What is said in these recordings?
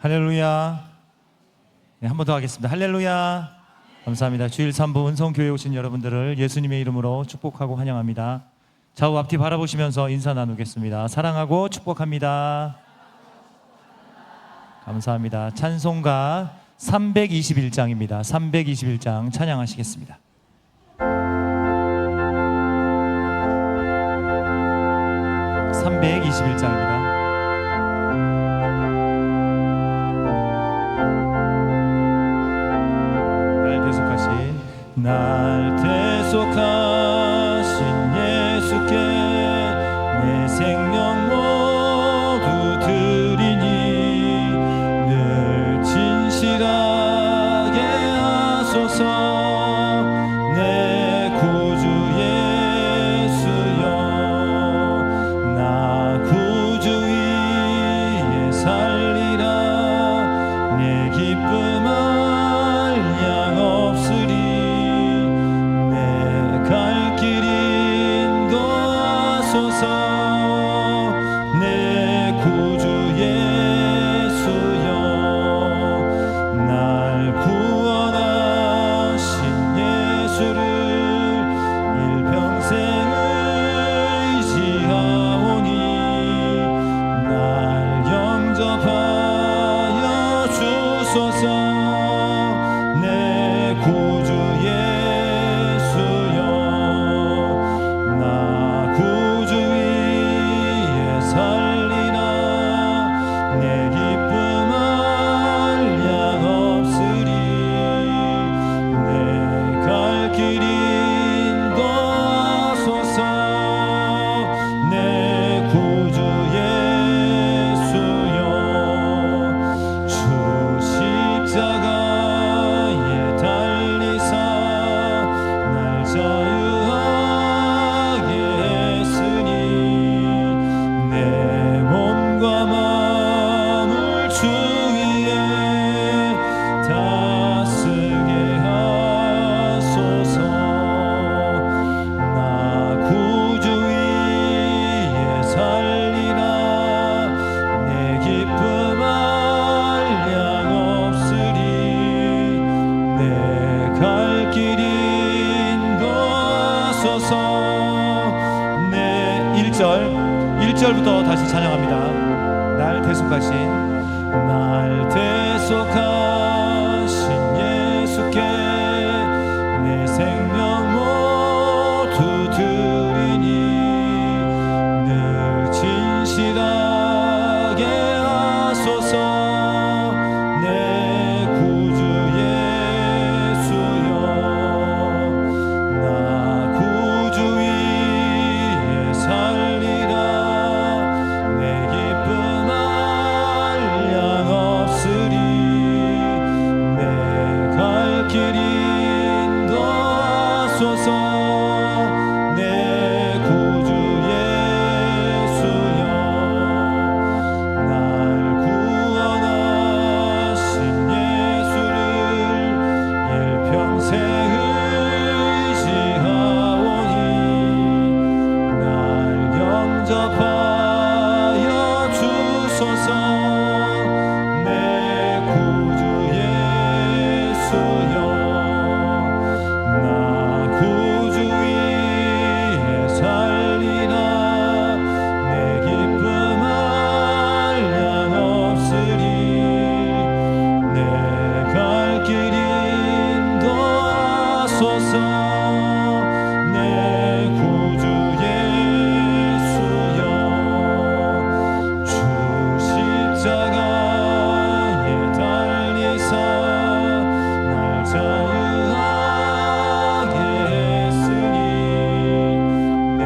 할렐루야. 네, 한 번 더 하겠습니다. 할렐루야. 감사합니다. 주일 3부 은성교회에 오신 여러분들을 예수님의 이름으로 축복하고 환영합니다. 좌우 앞뒤 바라보시면서 인사 나누겠습니다. 사랑하고 축복합니다. 감사합니다. 찬송가 321장입니다. 321장 찬양하시겠습니다. (321장입니다) 날 대속하신 예수께 내 생명 모두 드리니 늘 진실하게 하소서. 내 구주 예수여, 나 구주 위에 살리라. 내 기쁨 한량 없으리. 갈 길 인도하소서. 내 구주 예수여, 날 구원하신 예수를 일평생 의지하오니 날 영접하여 주소서. 내 구주 네, 1절부터 다시 찬양합니다. 날 대속하신 예수께 내 생명 모두 드리니 늘 진실하게 하소서. 내 구주 예수여, 나 구주 위에 살리라. 내 기쁨 한량 없으리. 내 갈 길 인도하소서. 내 구주 예수여, 날 구원하신 예수를 일평생 의지하오니 날 영접하여 주소서. 내 구주 예수여, 나 구주 위에 살리라. 내 기쁨 한량 없으리. 내 갈 길 인도하소서. 내 구주 예수여, 주 십자가에 달리사 날 자유하게 했으니 내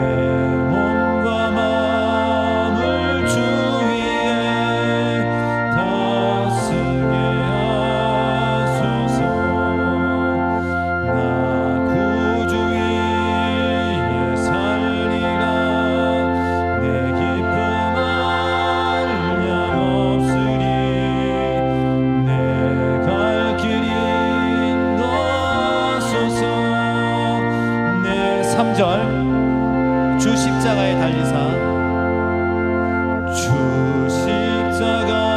몸과 마음을 주 위에 다스게 하소서. 나 구주 위에 살리라. 내 기쁨 한량 없으리. 내 갈 길 인도하소서. 내 3절 주 십자가에 달리사 주 십자가에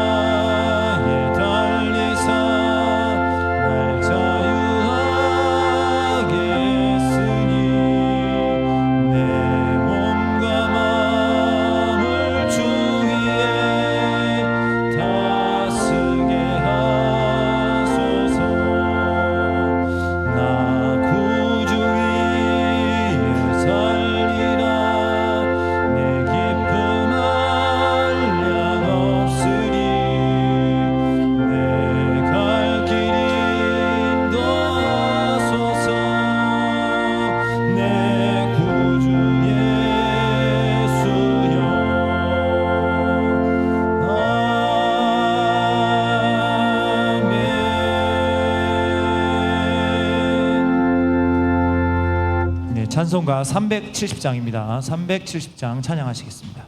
찬송가 370장입니다. 370장 찬양하시겠습니다.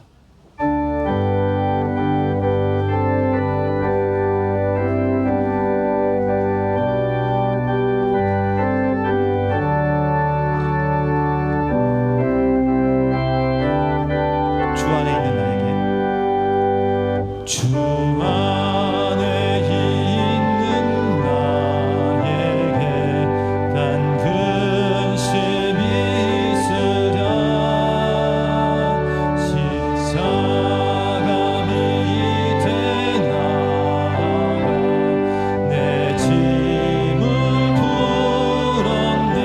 주 안에 있는 나에게 주 안에 있는 나에게 단 근심이 있으랴 십자가 밑에 나가 내 짐을 풀었네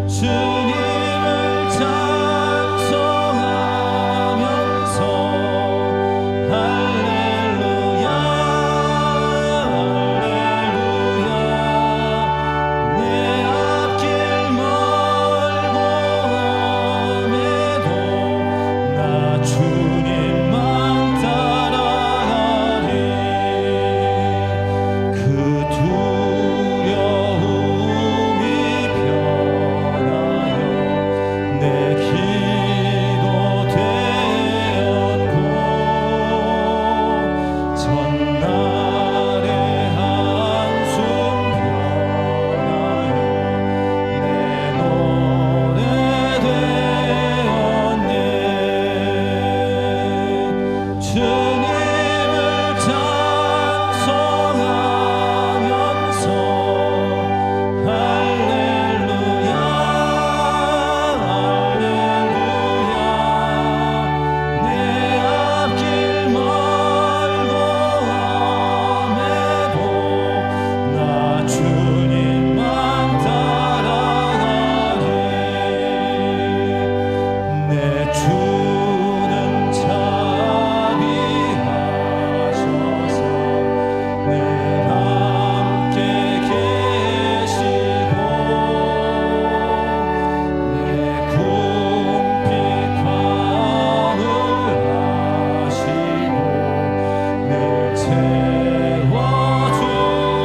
주님을 찬송하면서 할렐루야 할렐루야 내 앞길 멀고 험해도 나 주님만 따라가리 그 두려움이 변하여 내 기도 되었고 전날의 한숨 변하여 내 노래 되었네 주님을 찬송하면서 할렐루야 할렐루야 내 앞길 멀고 험해도 나 주님만 따라가리 내 주는 자비하셔서 늘 함께 계시고 내 궁핍함을 아시고 늘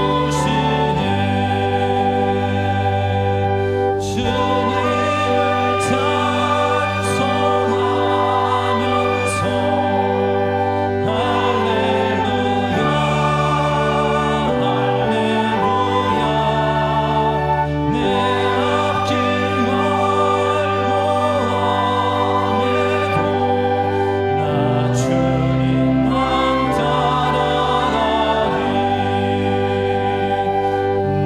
채워주시네 주님을 찬송하면서 할렐루야 할렐루야 내 앞길 멀고 험해도 나 주님만 따라가리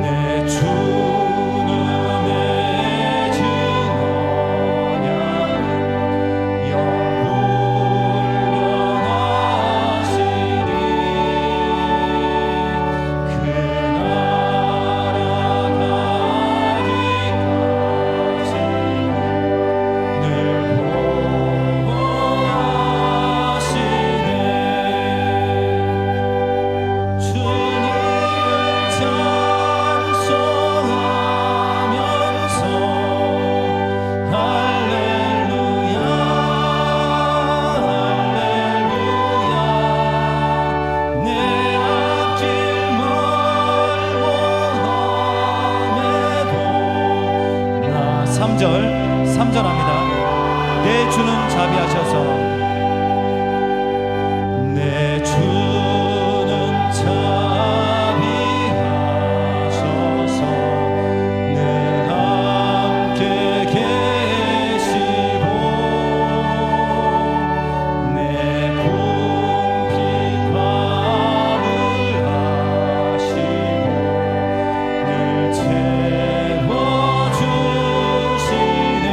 내 주는 맺은 언약은 영불변하시니 그 나라 가기까지 늘 보호하시네 주님을 찬송하면서 할렐루야 할렐루야 내 앞길 멀고 험해도 나 3절 합니다. 내 주는 자비하셔서 내 주는 자비하셔서 늘 함께 계시고 내 궁핍함을 아시고 늘 채워주시네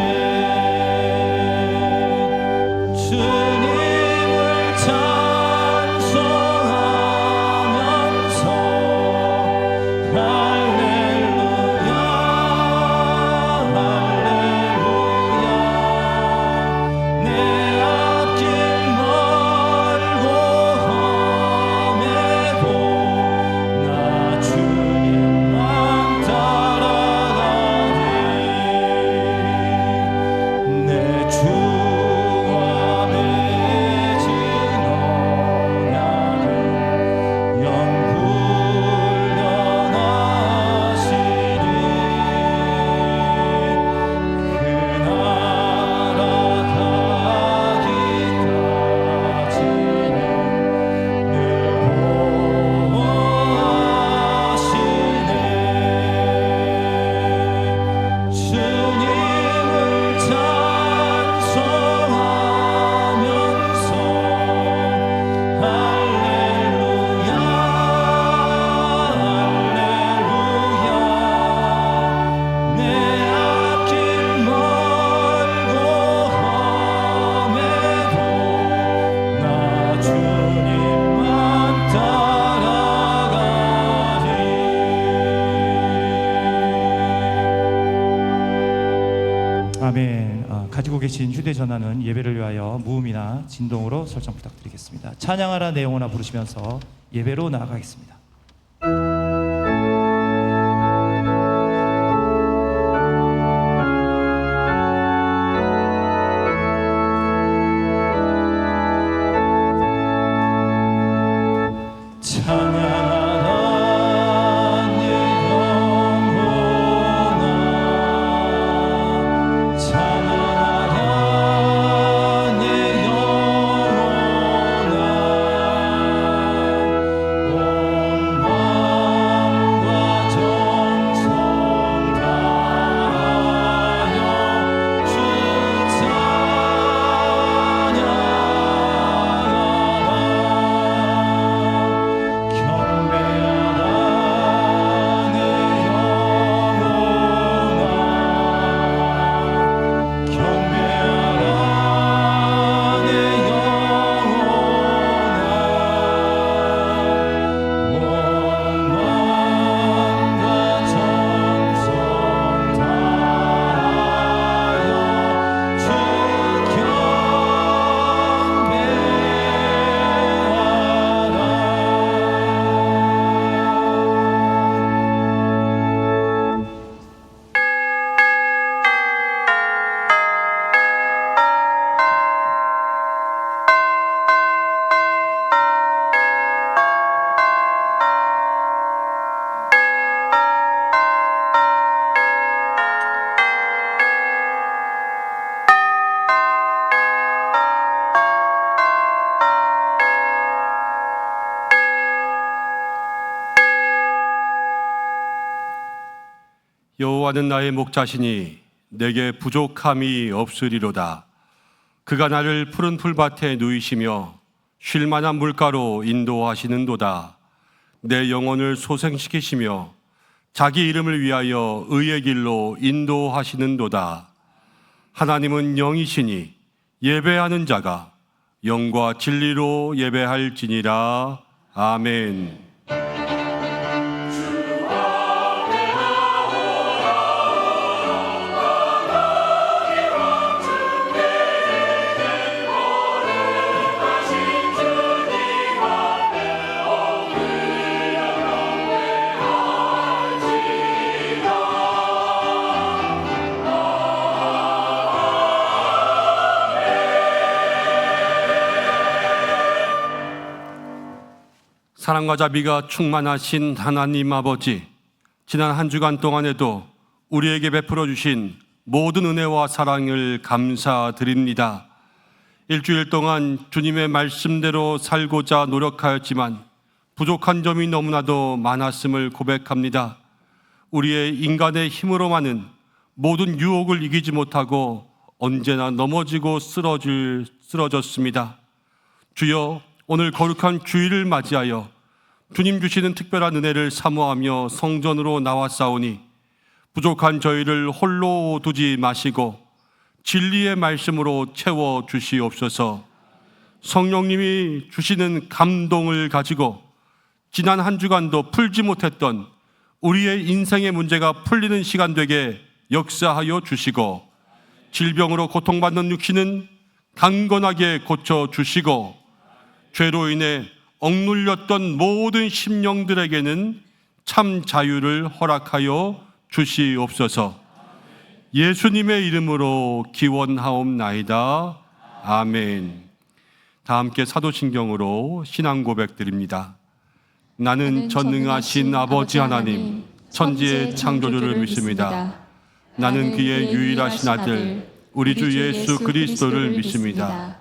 들으신 휴대전화는 예배를 위하여 무음이나 진동으로 설정 부탁드리겠습니다. 찬양하라 내 영혼아 부르시면서 예배로 나아가겠습니다. 여호와는 나의 목자시니 내게 부족함이 없으리로다. 그가 나를 푸른 풀밭에 누이시며 쉴 만한 물가로 인도하시는도다. 내 영혼을 소생시키시며 자기 이름을 위하여 의의 길로 인도하시는도다. 하나님은 영이시니 예배하는 자가 영과 진리로 예배할지니라. 아멘. 사랑과 자비가 충만하신 하나님 아버지, 지난 한 주간 동안에도 우리에게 베풀어 주신 모든 은혜와 사랑을 감사드립니다. 일주일 동안 주님의 말씀대로 살고자 노력하였지만 부족한 점이 너무나도 많았음을 고백합니다. 우리의 인간의 힘으로만은 모든 유혹을 이기지 못하고 언제나 넘어지고 쓰러졌습니다. 주여, 오늘 거룩한 주일을 맞이하여 주님 주시는 특별한 은혜를 사모하며 성전으로 나왔사오니 부족한 저희를 홀로 두지 마시고 진리의 말씀으로 채워 주시옵소서. 성령님이 주시는 감동을 가지고 지난 한 주간도 풀지 못했던 우리의 인생의 문제가 풀리는 시간 되게 역사하여 주시고, 질병으로 고통받는 육신은 강건하게 고쳐 주시고, 죄로 인해 억눌렸던 모든 심령들에게는 참 자유를 허락하여 주시옵소서. 예수님의 이름으로 기원하옵나이다. 아멘. 다 함께 사도신경으로 신앙 고백드립니다. 나는 전능하신 아버지 하나님, 천지의 창조주를 믿습니다. 나는 그의 유일하신 아들, 우리 주 예수 그리스도를 믿습니다.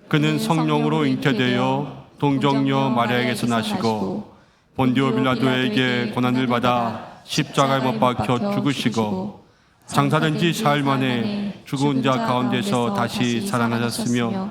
그는 성령으로 잉태되어 동정녀 마리아에게서 나시고 본디오 빌라도에게 고난을 받아 십자가에 못 박혀 죽으시고 장사된 지 사흘 만에 죽은 자 가운데서 다시 살아나셨으며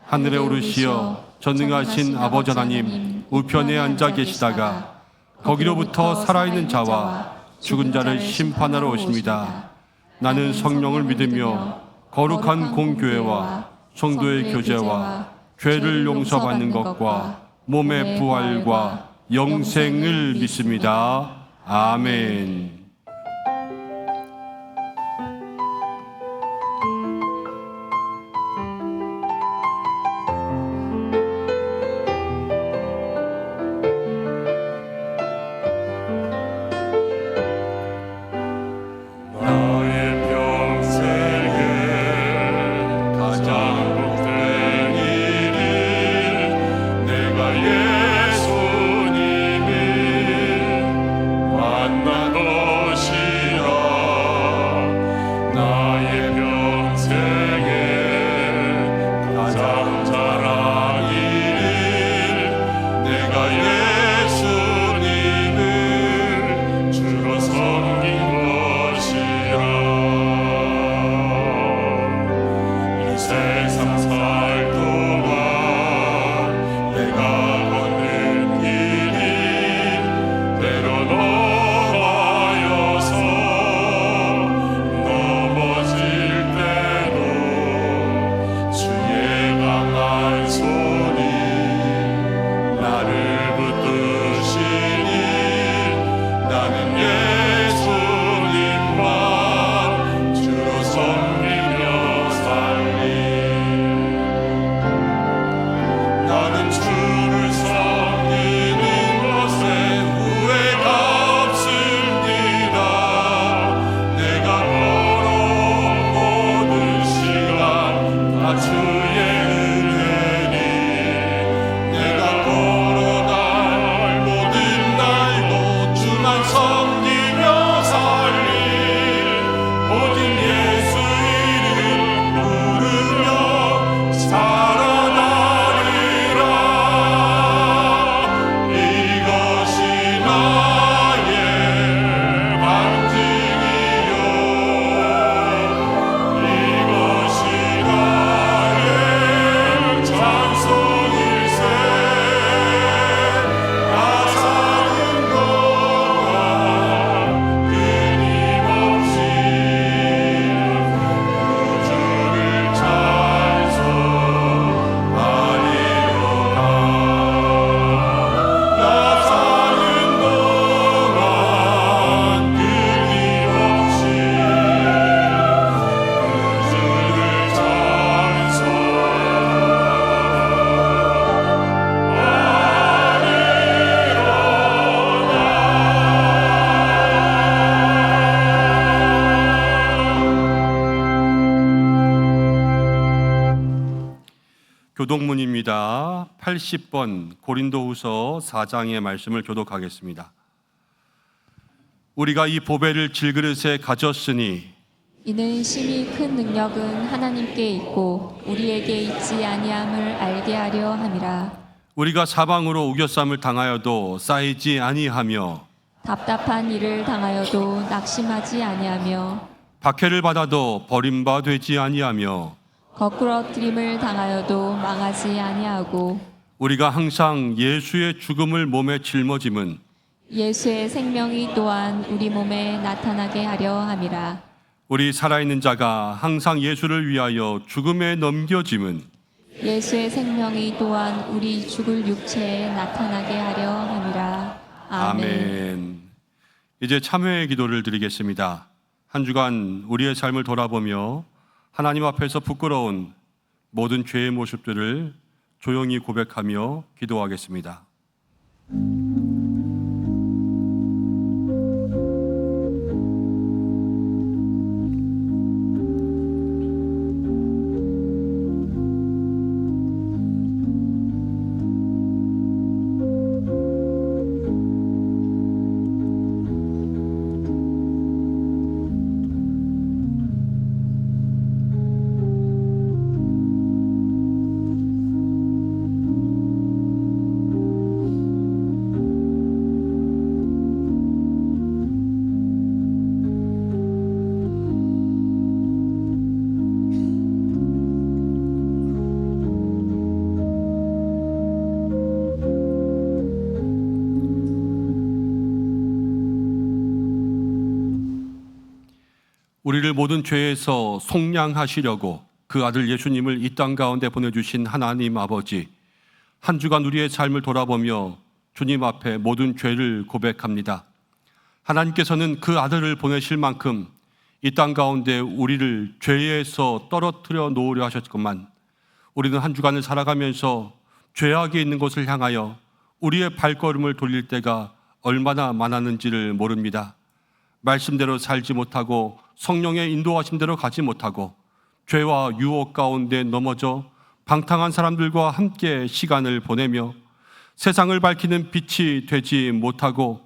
하늘에 오르시어 전능하신 아버지 하나님 우편에 앉아 계시다가 거기로부터 살아있는 자와 죽은 자를 심판하러 오십니다. 나는 성령을 믿으며 거룩한 공교회와 성도의 교제와 죄를 용서받는 것과 몸의 부활과 영생을 믿습니다. 아멘. 세상 살 동안 내가 걷는 길이 때론 험하여서 넘어질 때도 주의 강한 손이 나를 붙드시니 나는 예수님만 주로 섬기며 살리. 나는 주를 섬기는 것에 후회가 없습니다. 내가 걸어온 모든 시간 다 주의 은혜니 내가 걸어갈 모든 날도 주만 섬기며 살리. 오직 예수 이름 부르며 살아나리라. 이것이 나의 반증이요 이것이 나의 찬송일세. 나 사는 동안 끊임없이 주를 찬송하리로다. 나 사는 동안 끊임없이 주를 교독문입니다. 80번 고린도후서 4장의 말씀을 교독하겠습니다. 우리가 이 보배를 질그릇에 가졌으니 이는 심히 큰 능력은 하나님께 있고 우리에게 있지 아니함을 알게 하려 함이라. 우리가 사방으로 우겨쌈을 당하여도 쌓이지 아니하며 답답한 일을 당하여도 낙심하지 아니하며 박해를 받아도 버림바 되지 아니하며 거꾸러뜨림을 당하여도 망하지 아니하고 우리가 항상 예수의 죽음을 몸에 짊어짐은 예수의 생명이 또한 우리 몸에 나타나게 하려 함이라. 우리 살아있는 자가 항상 예수를 위하여 죽음에 넘겨짐은 예수의 생명이 또한 우리 죽을 육체에 나타나게 하려 함이라. 아멘. 아멘. 이제 참회의 기도를 드리겠습니다. 한 주간 우리의 삶을 돌아보며 하나님 앞에서 부끄러운 모든 죄의 모습들을 조용히 고백하며 기도하겠습니다. 우리를 모든 죄에서 속량하시려고 그 아들 예수님을 이 땅 가운데 보내주신 하나님 아버지, 한 주간 우리의 삶을 돌아보며 주님 앞에 모든 죄를 고백합니다. 하나님께서는 그 아들을 보내실 만큼 이 땅 가운데 우리를 죄에서 떨어뜨려 놓으려 하셨건만 우리는 한 주간을 살아가면서 죄악에 있는 곳을 향하여 우리의 발걸음을 돌릴 때가 얼마나 많았는지를 모릅니다. 말씀대로 살지 못하고 성령의 인도하심대로 가지 못하고 죄와 유혹 가운데 넘어져 방탕한 사람들과 함께 시간을 보내며 세상을 밝히는 빛이 되지 못하고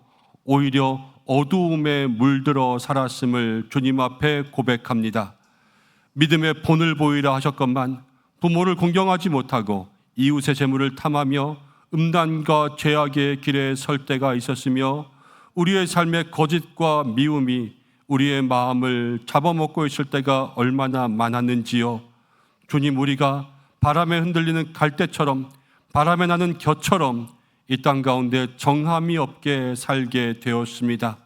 오히려 어두움에 물들어 살았음을 주님 앞에 고백합니다. 믿음의 본을 보이라 하셨건만 부모를 공경하지 못하고 이웃의 재물을 탐하며 음란과 죄악의 길에 설 때가 있었으며 우리의 삶의 거짓과 미움이 우리의 마음을 잡아먹고 있을 때가 얼마나 많았는지요. 주님, 우리가 바람에 흔들리는 갈대처럼, 바람에 나는 겨처럼 이 땅 가운데 정함이 없게 살게 되었습니다.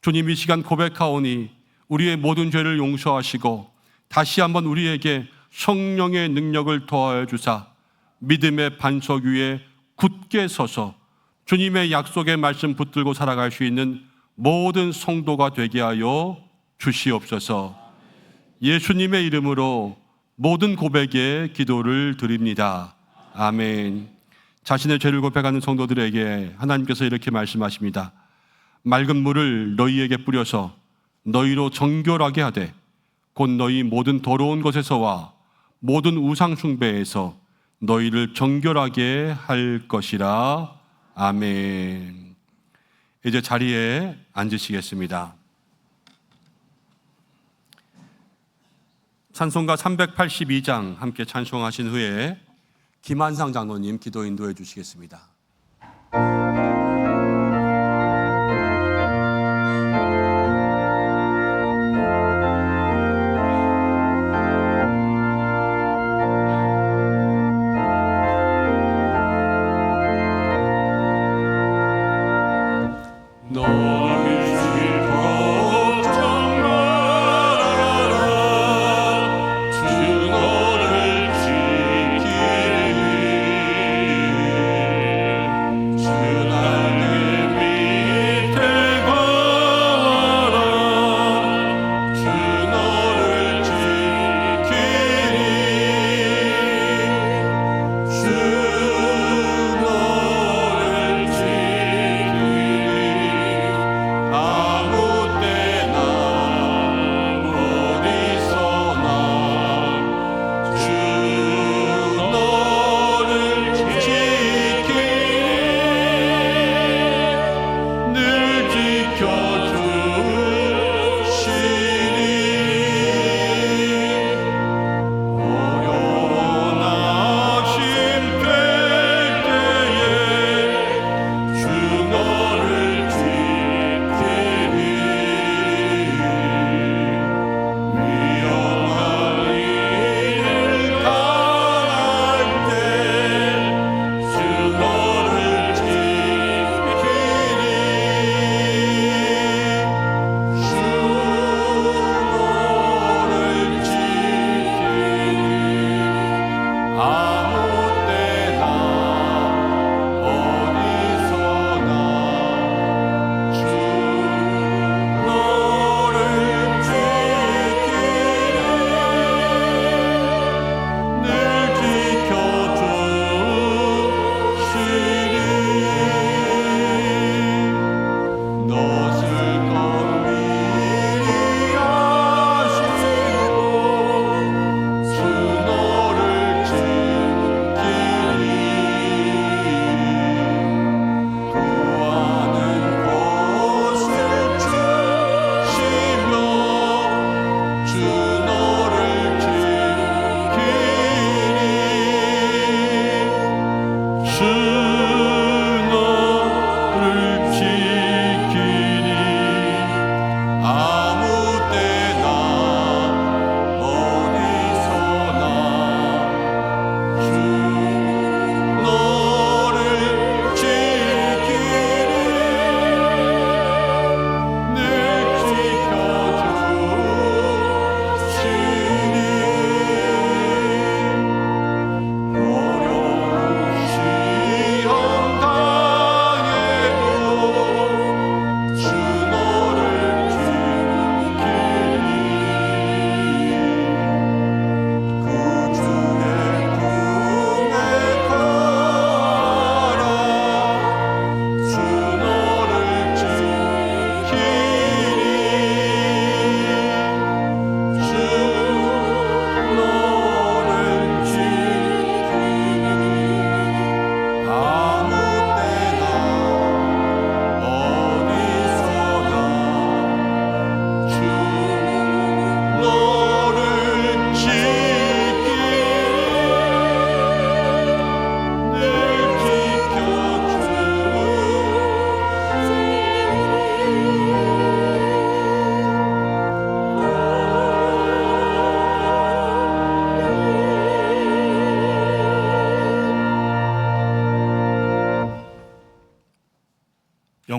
주님, 이 시간 고백하오니 우리의 모든 죄를 용서하시고 다시 한번 우리에게 성령의 능력을 더하여 주사 믿음의 반석 위에 굳게 서서 주님의 약속의 말씀 붙들고 살아갈 수 있는 모든 성도가 되게 하여 주시옵소서. 예수님의 이름으로 모든 고백에 기도를 드립니다. 아멘. 자신의 죄를 고백하는 성도들에게 하나님께서 이렇게 말씀하십니다. 맑은 물을 너희에게 뿌려서 너희로 정결하게 하되 곧 너희 모든 더러운 것에서와 모든 우상 숭배에서 너희를 정결하게 할 것이라. 아멘. 이제 자리에 앉으시겠습니다. 찬송가 382장 함께 찬송하신 후에 김한상 장로님 기도 인도해 주시겠습니다. 주 너를 지키리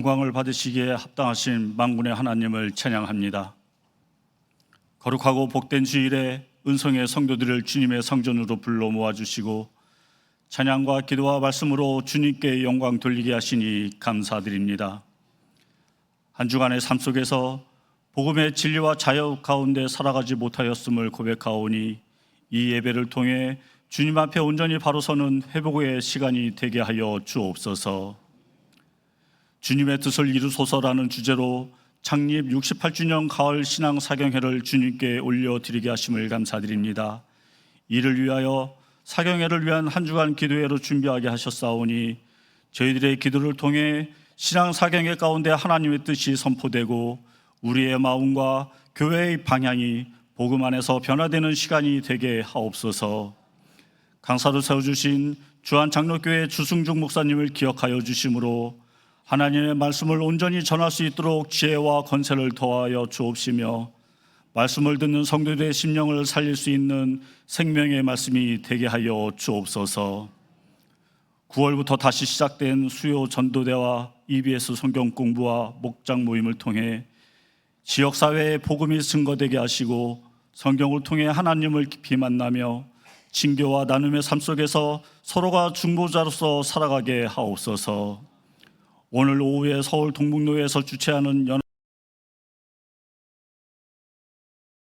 영광을 받으시기에 합당하신 만군의 하나님을 찬양합니다. 거룩하고 복된 주일에 은성의 성도들을 주님의 성전으로 불러 모아주시고 찬양과 기도와 말씀으로 주님께 영광 돌리게 하시니 감사드립니다. 한 주간의 삶 속에서 복음의 진리와 자유 가운데 살아가지 못하였음을 고백하오니 이 예배를 통해 주님 앞에 온전히 바로 서는 회복의 시간이 되게 하여 주옵소서. 주님의 뜻을 이루소서라는 주제로 창립 68주년 가을 신앙 사경회를 주님께 올려드리게 하심을 감사드립니다. 이를 위하여 사경회를 위한 한 주간 기도회로 준비하게 하셨사오니 저희들의 기도를 통해 신앙 사경회 가운데 하나님의 뜻이 선포되고 우리의 마음과 교회의 방향이 복음 안에서 변화되는 시간이 되게 하옵소서. 강사로 세워주신 주한 장로교회 주승중 목사님을 기억하여 주심으로 하나님의 말씀을 온전히 전할 수 있도록 지혜와 권세를 더하여 주옵시며 말씀을 듣는 성도들의 심령을 살릴 수 있는 생명의 말씀이 되게 하여 주옵소서. 9월부터 다시 시작된 수요 전도대와 EBS 성경 공부와 목장 모임을 통해 지역사회의 복음이 증거되게 하시고 성경을 통해 하나님을 깊이 만나며 친교와 나눔의 삶 속에서 서로가 중보자로서 살아가게 하옵소서. 오늘 오후에 서울 동북로에서 주최하는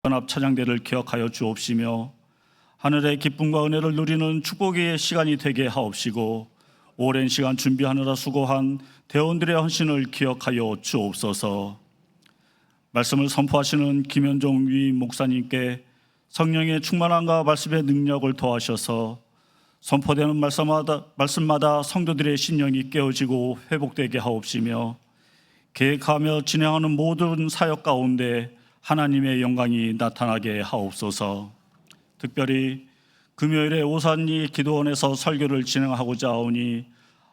연합 찬양대를 기억하여 주옵시며 하늘의 기쁨과 은혜를 누리는 축복의 시간이 되게 하옵시고 오랜 시간 준비하느라 수고한 대원들의 헌신을 기억하여 주옵소서. 말씀을 선포하시는 김현종 위임 목사님께 성령의 충만함과 말씀의 능력을 더하셔서 선포되는 말씀마다 성도들의 신령이 깨어지고 회복되게 하옵시며 계획하며 진행하는 모든 사역 가운데 하나님의 영광이 나타나게 하옵소서. 특별히 금요일에 오산리 기도원에서 설교를 진행하고자 하오니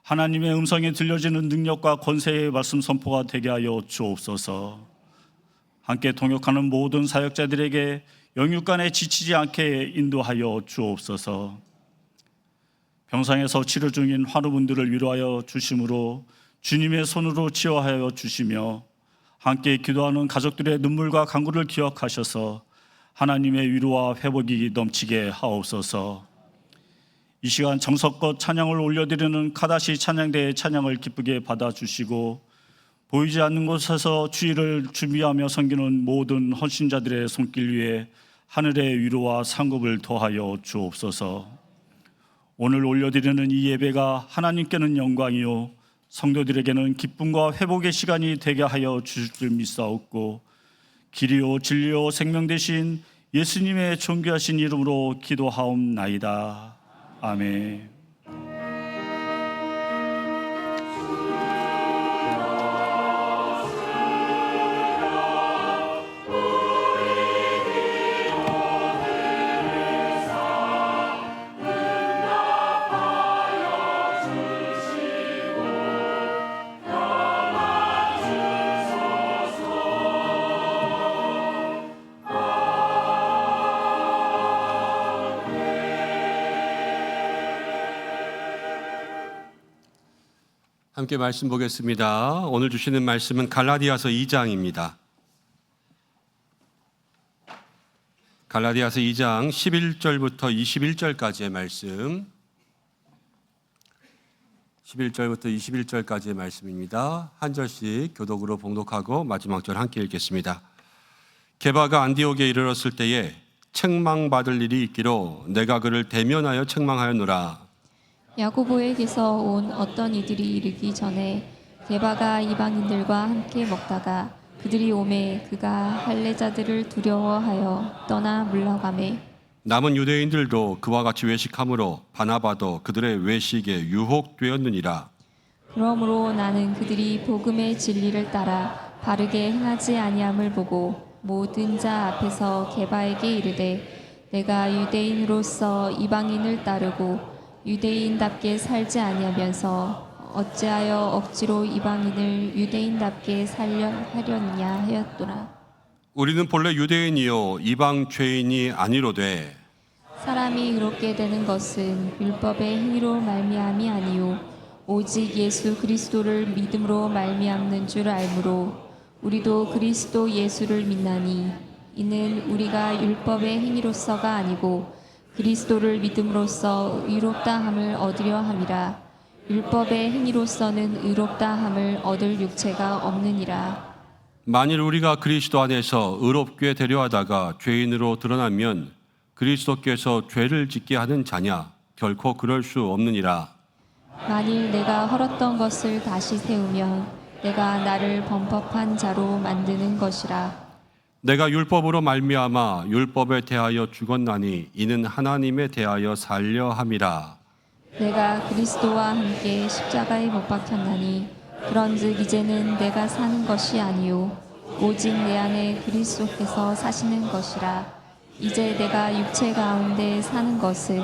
하나님의 음성이 들려지는 능력과 권세의 말씀 선포가 되게 하여 주옵소서. 함께 동역하는 모든 사역자들에게 영육간에 지치지 않게 인도하여 주옵소서. 병상에서 치료 중인 환우분들을 위로하여 주심으로 주님의 손으로 치유하여 주시며 함께 기도하는 가족들의 눈물과 간구를 기억하셔서 하나님의 위로와 회복이 넘치게 하옵소서. 이 시간 정성껏 찬양을 올려드리는 카다시 찬양대의 찬양을 기쁘게 받아주시고 보이지 않는 곳에서 주일을 준비하며 섬기는 모든 헌신자들의 손길 위에 하늘의 위로와 상급을 더하여 주옵소서. 오늘 올려드리는 이 예배가 하나님께는 영광이요 성도들에게는 기쁨과 회복의 시간이 되게 하여 주실 줄 믿사옵고 길이요 진리요 생명 되신 예수님의 존귀하신 이름으로 기도하옵나이다. 아멘. 함께 말씀 보겠습니다. 오늘 주시는 말씀은 갈라디아서 2장입니다. 갈라디아서 2장 11절부터 21절까지의 말씀, 11절부터 21절까지의 말씀입니다. 한 절씩 교독으로 봉독하고 마지막 절 함께 읽겠습니다. 게바가 안디옥에 이르렀을 때에 책망받을 일이 있기로 내가 그를 대면하여 책망하였노라. 야고보에게서 온 어떤 이들이 이르기 전에 게바가 이방인들과 함께 먹다가 그들이 오매 그가 할례자들을 두려워하여 떠나 물러가매 남은 유대인들도 그와 같이 외식함으로 바나바도 그들의 외식에 유혹되었느니라. 그러므로 나는 그들이 복음의 진리를 따라 바르게 행하지 아니함을 보고 모든 자 앞에서 게바에게 이르되 내가 유대인으로서 이방인을 따르고 유대인답게 살지 아니하면서 어찌하여 억지로 이방인을 유대인답게 하려느냐 하였더라. 우리는 본래 유대인이요 이방 죄인이 아니로되 사람이 그렇게 되는 것은 율법의 행위로 말미암이 아니요 오직 예수 그리스도를 믿음으로 말미암는 줄 알므로 우리도 그리스도 예수를 믿나니 이는 우리가 율법의 행위로서가 아니고 그리스도를 믿음으로써 의롭다 함을 얻으려 함이라. 율법의 행위로서는 의롭다 함을 얻을 육체가 없느니라. 만일 우리가 그리스도 안에서 의롭게 되려 하다가 죄인으로 드러나면 그리스도께서 죄를 짓게 하는 자냐? 결코 그럴 수 없느니라. 만일 내가 헐었던 것을 다시 세우면 내가 나를 범법한 자로 만드는 것이라. 내가 율법으로 말미암아 율법에 대하여 죽었나니 이는 하나님에 대하여 살려 함이라. 내가 그리스도와 함께 십자가에 못 박혔나니 그런즉 이제는 내가 사는 것이 아니요 오직 내 안에 그리스도께서 사시는 것이라. 이제 내가 육체 가운데 사는 것은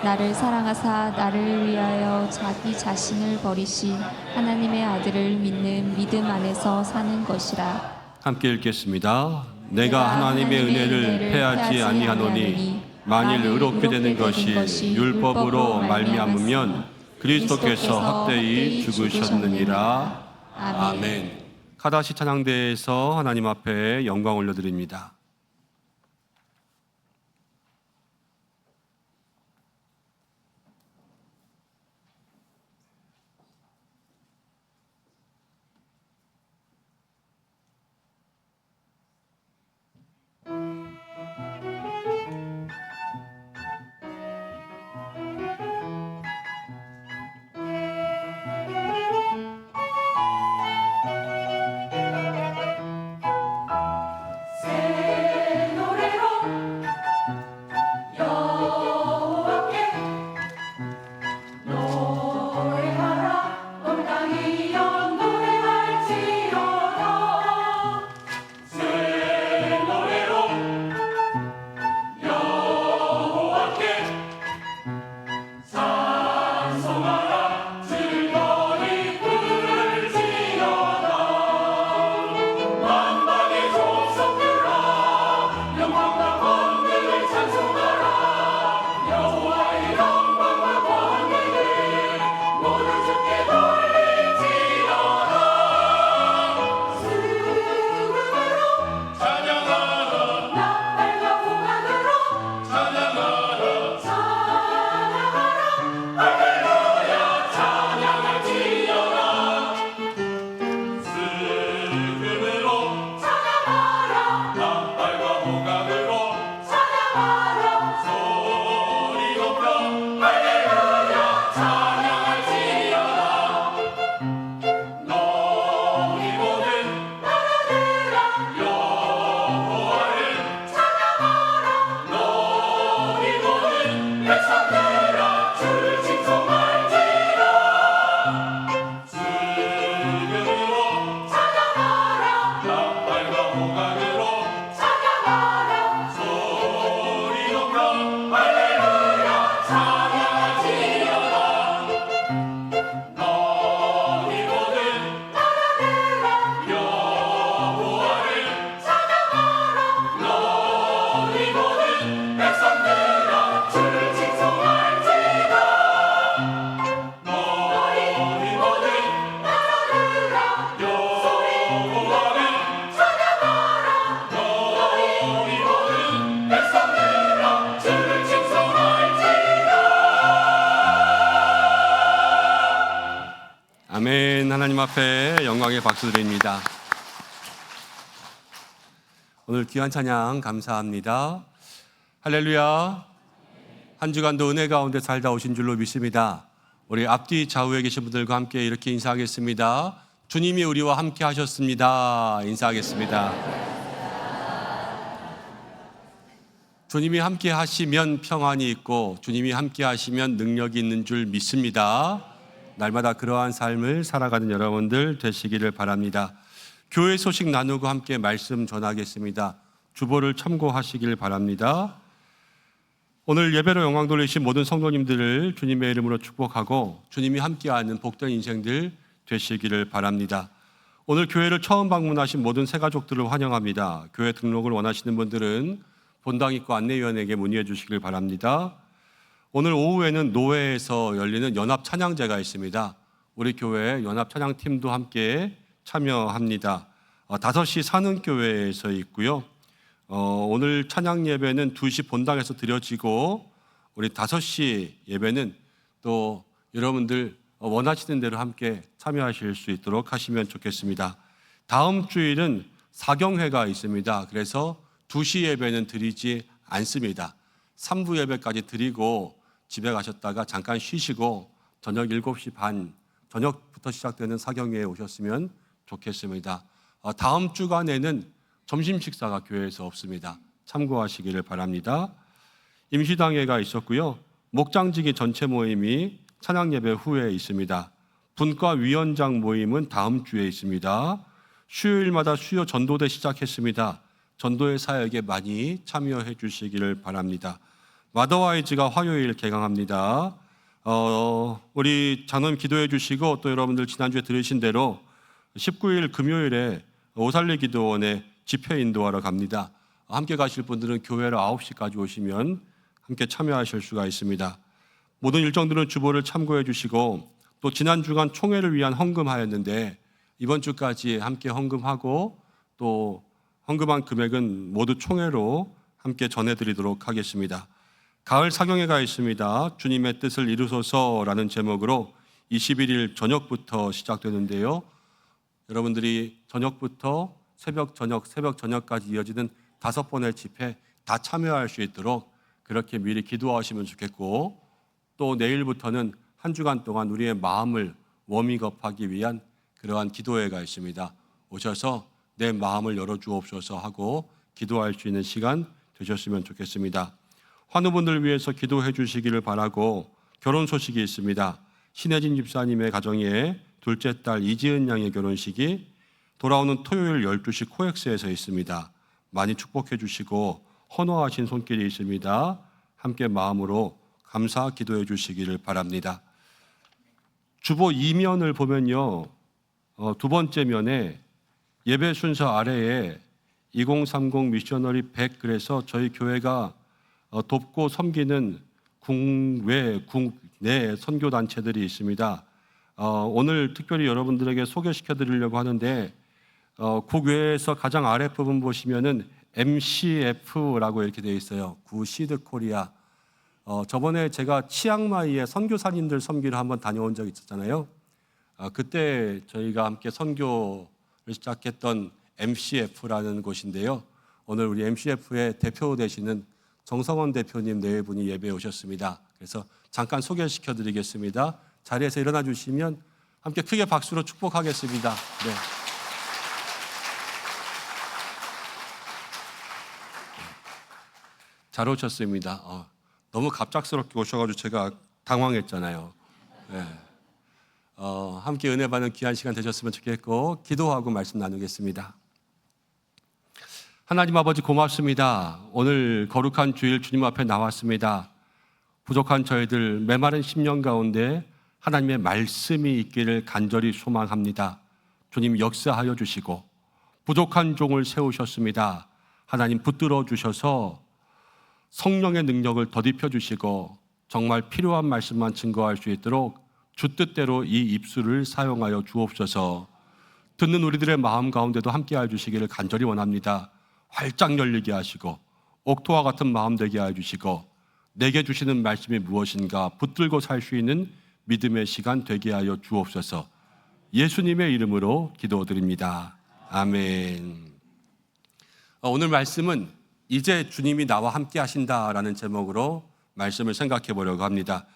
나를 사랑하사 나를 위하여 자기 자신을 버리신 하나님의 아들을 믿는 믿음 안에서 사는 것이라. 함께 읽겠습니다. 내가 하나님의 은혜를 패하지 아니하노니 만일 의롭게 되는 것이 율법으로 말미암으면 그리스도께서 헛되이 죽으셨느니라. 아멘. 카다시 찬양대에서 하나님 앞에 영광 올려드립니다. 아멘. 하나님 앞에 영광의 박수 드립니다. 오늘 귀한 찬양 감사합니다. 할렐루야. 한 주간도 은혜 가운데 살다 오신 줄로 믿습니다. 우리 앞뒤 좌우에 계신 분들과 함께 이렇게 인사하겠습니다. 주님이 우리와 함께 하셨습니다. 인사하겠습니다. 주님이 함께 하시면 평안이 있고 주님이 함께 하시면 능력이 있는 줄 믿습니다. 날마다 그러한 삶을 살아가는 여러분들 되시기를 바랍니다. 교회 소식 나누고 함께 말씀 전하겠습니다. 주보를 참고하시길 바랍니다. 오늘 예배로 영광 돌리신 모든 성도님들을 주님의 이름으로 축복하고 주님이 함께하는 복된 인생들 되시기를 바랍니다. 오늘 교회를 처음 방문하신 모든 새가족들을 환영합니다. 교회 등록을 원하시는 분들은 본당 입구 안내위원에게 문의해 주시길 바랍니다. 오늘 오후에는 노회에서 열리는 연합 찬양제가 있습니다. 우리 교회 연합 찬양팀도 함께 참여합니다. 5시 사는 교회에서 있고요. 오늘 찬양 예배는 2시 본당에서 드려지고 우리 5시 예배는 또 여러분들 원하시는 대로 함께 참여하실 수 있도록 하시면 좋겠습니다. 다음 주일은 사경회가 있습니다. 그래서 2시 예배는 드리지 않습니다. 3부 예배까지 드리고 집에 가셨다가 잠깐 쉬시고 저녁 7시 반 저녁부터 시작되는 사경회에 오셨으면 좋겠습니다. 다음 주간에는 점심 식사가 교회에서 없습니다. 참고하시기를 바랍니다. 임시당회가 있었고요. 목장지기 전체 모임이 찬양 예배 후에 있습니다. 분과 위원장 모임은 다음 주에 있습니다. 수요일마다 수요 전도대 시작했습니다. 전도의 사역에 많이 참여해 주시기를 바랍니다. 마더와이즈가 화요일 개강합니다. 우리 장로님 기도해 주시고 또 여러분들 지난주에 들으신 대로 19일 금요일에 오살리 기도원에 집회 인도하러 갑니다. 함께 가실 분들은 교회로 9시까지 오시면 함께 참여하실 수가 있습니다. 모든 일정들은 주보를 참고해 주시고 또 지난 주간 총회를 위한 헌금하였는데 이번 주까지 함께 헌금하고 또 헌금한 금액은 모두 총회로 함께 전해드리도록 하겠습니다. 가을 사경회가 있습니다. 주님의 뜻을 이루소서라는 제목으로 21일 저녁부터 시작되는데요. 여러분들이 저녁부터 새벽 저녁까지 이어지는 5번의 집회 다 참여할 수 있도록 그렇게 미리 기도하시면 좋겠고 또 내일부터는 한 주간 동안 우리의 마음을 워밍업하기 위한 그러한 기도회가 있습니다. 오셔서 내 마음을 열어주옵소서 하고 기도할 수 있는 시간 되셨으면 좋겠습니다. 환우분들 위해서 기도해 주시기를 바라고 결혼 소식이 있습니다. 신혜진 집사님의 가정에 둘째 딸 이지은 양의 결혼식이 돌아오는 토요일 12시 코엑스에서 있습니다. 많이 축복해 주시고 헌화하신 손길이 있습니다. 함께 마음으로 감사 기도해 주시기를 바랍니다. 주보 2면을 보면요. 두 번째 면에 예배 순서 아래에 2030 미셔너리 100 그래서 저희 교회가 돕고 섬기는 국외, 국내 선교단체들이 있습니다. 오늘 특별히 여러분들에게 소개시켜 드리려고 하는데 국외에서 가장 아랫부분 보시면은 MCF라고 이렇게 되어 있어요. 구시드 코리아. 저번에 제가 치앙마이에 선교사님들 섬기러 한번 다녀온 적이 있었잖아요. 그때 저희가 함께 선교를 시작했던 MCF라는 곳인데요. 오늘 우리 MCF의 대표 되시는 정성원 대표님 네 분이 예배에 오셨습니다. 그래서 잠깐 소개시켜 드리겠습니다. 자리에서 일어나 주시면 함께 크게 박수로 축복하겠습니다. 네. 잘 오셨습니다. 너무 갑작스럽게 오셔가지고 제가 당황했잖아요. 네. 함께 은혜 받는 귀한 시간 되셨으면 좋겠고 기도하고 말씀 나누겠습니다. 하나님 아버지 고맙습니다. 오늘 거룩한 주일 주님 앞에 나왔습니다. 부족한 저희들 메마른 심령 가운데 하나님의 말씀이 있기를 간절히 소망합니다. 주님 역사하여 주시고 부족한 종을 세우셨습니다. 하나님 붙들어 주셔서 성령의 능력을 더딥혀 주시고 정말 필요한 말씀만 증거할 수 있도록 주 뜻대로 이 입술을 사용하여 주옵소서. 듣는 우리들의 마음 가운데도 함께하여 주시기를 간절히 원합니다. 활짝 열리게 하시고 옥토와 같은 마음 되게 하여 주시고 내게 주시는 말씀이 무엇인가 붙들고 살 수 있는 믿음의 시간 되게 하여 주옵소서. 예수님의 이름으로 기도드립니다. 아멘. 오늘 말씀은 이제 주님이 나와 함께 하신다라는 제목으로 말씀을 생각해 보려고 합니다.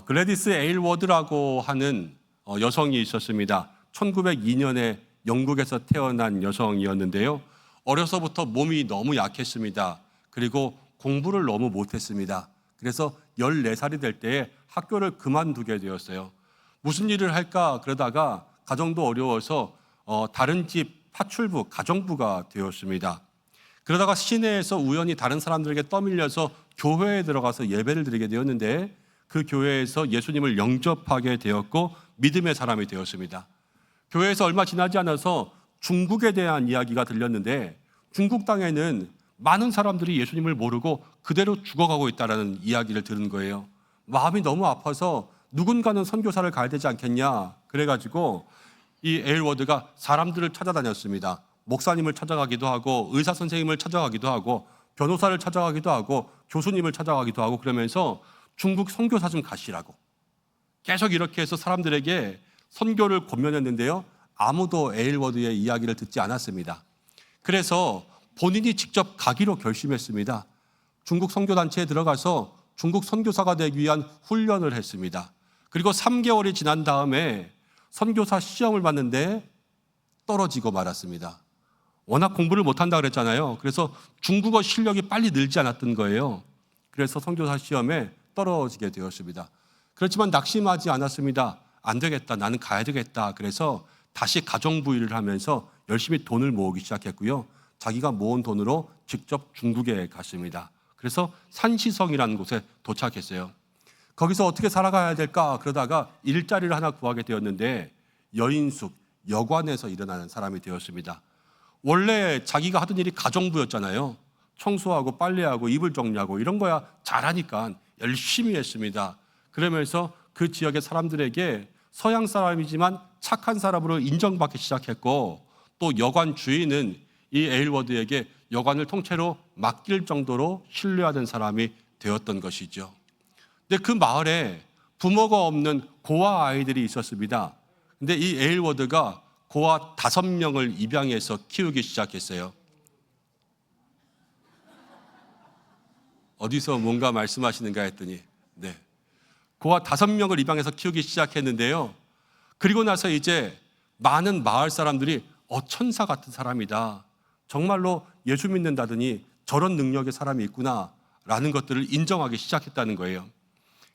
글래디스 에일워드라고 하는 여성이 있었습니다. 1902년에 영국에서 태어난 여성이었는데요. 어려서부터 몸이 너무 약했습니다. 그리고 공부를 너무 못했습니다. 그래서 14살이 될 때에 학교를 그만두게 되었어요. 무슨 일을 할까 그러다가 가정도 어려워서 다른 집 파출부, 가정부가 되었습니다. 그러다가 시내에서 우연히 다른 사람들에게 떠밀려서 교회에 들어가서 예배를 드리게 되었는데 그 교회에서 예수님을 영접하게 되었고 믿음의 사람이 되었습니다. 교회에서 얼마 지나지 않아서 중국에 대한 이야기가 들렸는데 중국 땅에는 많은 사람들이 예수님을 모르고 그대로 죽어가고 있다는 이야기를 들은 거예요. 마음이 너무 아파서 누군가는 선교사를 가야 되지 않겠냐. 그래가지고 이 에일워드가 사람들을 찾아다녔습니다. 목사님을 찾아가기도 하고 의사 선생님을 찾아가기도 하고 변호사를 찾아가기도 하고 교수님을 찾아가기도 하고 그러면서 중국 선교사 좀 가시라고 계속 이렇게 해서 사람들에게 선교를 권면했는데요. 아무도 에일워드의 이야기를 듣지 않았습니다. 그래서 본인이 직접 가기로 결심했습니다. 중국 선교단체에 들어가서 중국 선교사가 되기 위한 훈련을 했습니다. 그리고 3개월이 지난 다음에 선교사 시험을 봤는데 떨어지고 말았습니다. 워낙 공부를 못한다 그랬잖아요. 그래서 중국어 실력이 빨리 늘지 않았던 거예요. 그래서 선교사 시험에 떨어지게 되었습니다. 그렇지만 낙심하지 않았습니다. 안 되겠다. 나는 가야 되겠다. 그래서 다시 가정부의를 하면서 열심히 돈을 모으기 시작했고요. 자기가 모은 돈으로 직접 중국에 갔습니다. 그래서 산시성이라는 곳에 도착했어요. 거기서 어떻게 살아가야 될까 그러다가 일자리를 하나 구하게 되었는데 여인숙, 여관에서 일어나는 사람이 되었습니다. 원래 자기가 하던 일이 가정부였잖아요. 청소하고 빨래하고 이불 정리하고 이런 거야 잘하니까 열심히 했습니다. 그러면서 그 지역의 사람들에게 서양 사람이지만 착한 사람으로 인정받기 시작했고 또 여관 주인은 이 에일워드에게 여관을 통째로 맡길 정도로 신뢰하는 사람이 되었던 것이죠. 근데 그 마을에 부모가 없는 고아 아이들이 있었습니다. 근데 이 에일워드가 고아 5명을 입양해서 키우기 시작했어요. 어디서 뭔가 말씀하시는가 했더니 네. 고아 5명을 입양해서 키우기 시작했는데요. 그리고 나서 이제 많은 마을 사람들이 천사 같은 사람이다. 정말로 예수 믿는다더니 저런 능력의 사람이 있구나 라는 것들을 인정하기 시작했다는 거예요.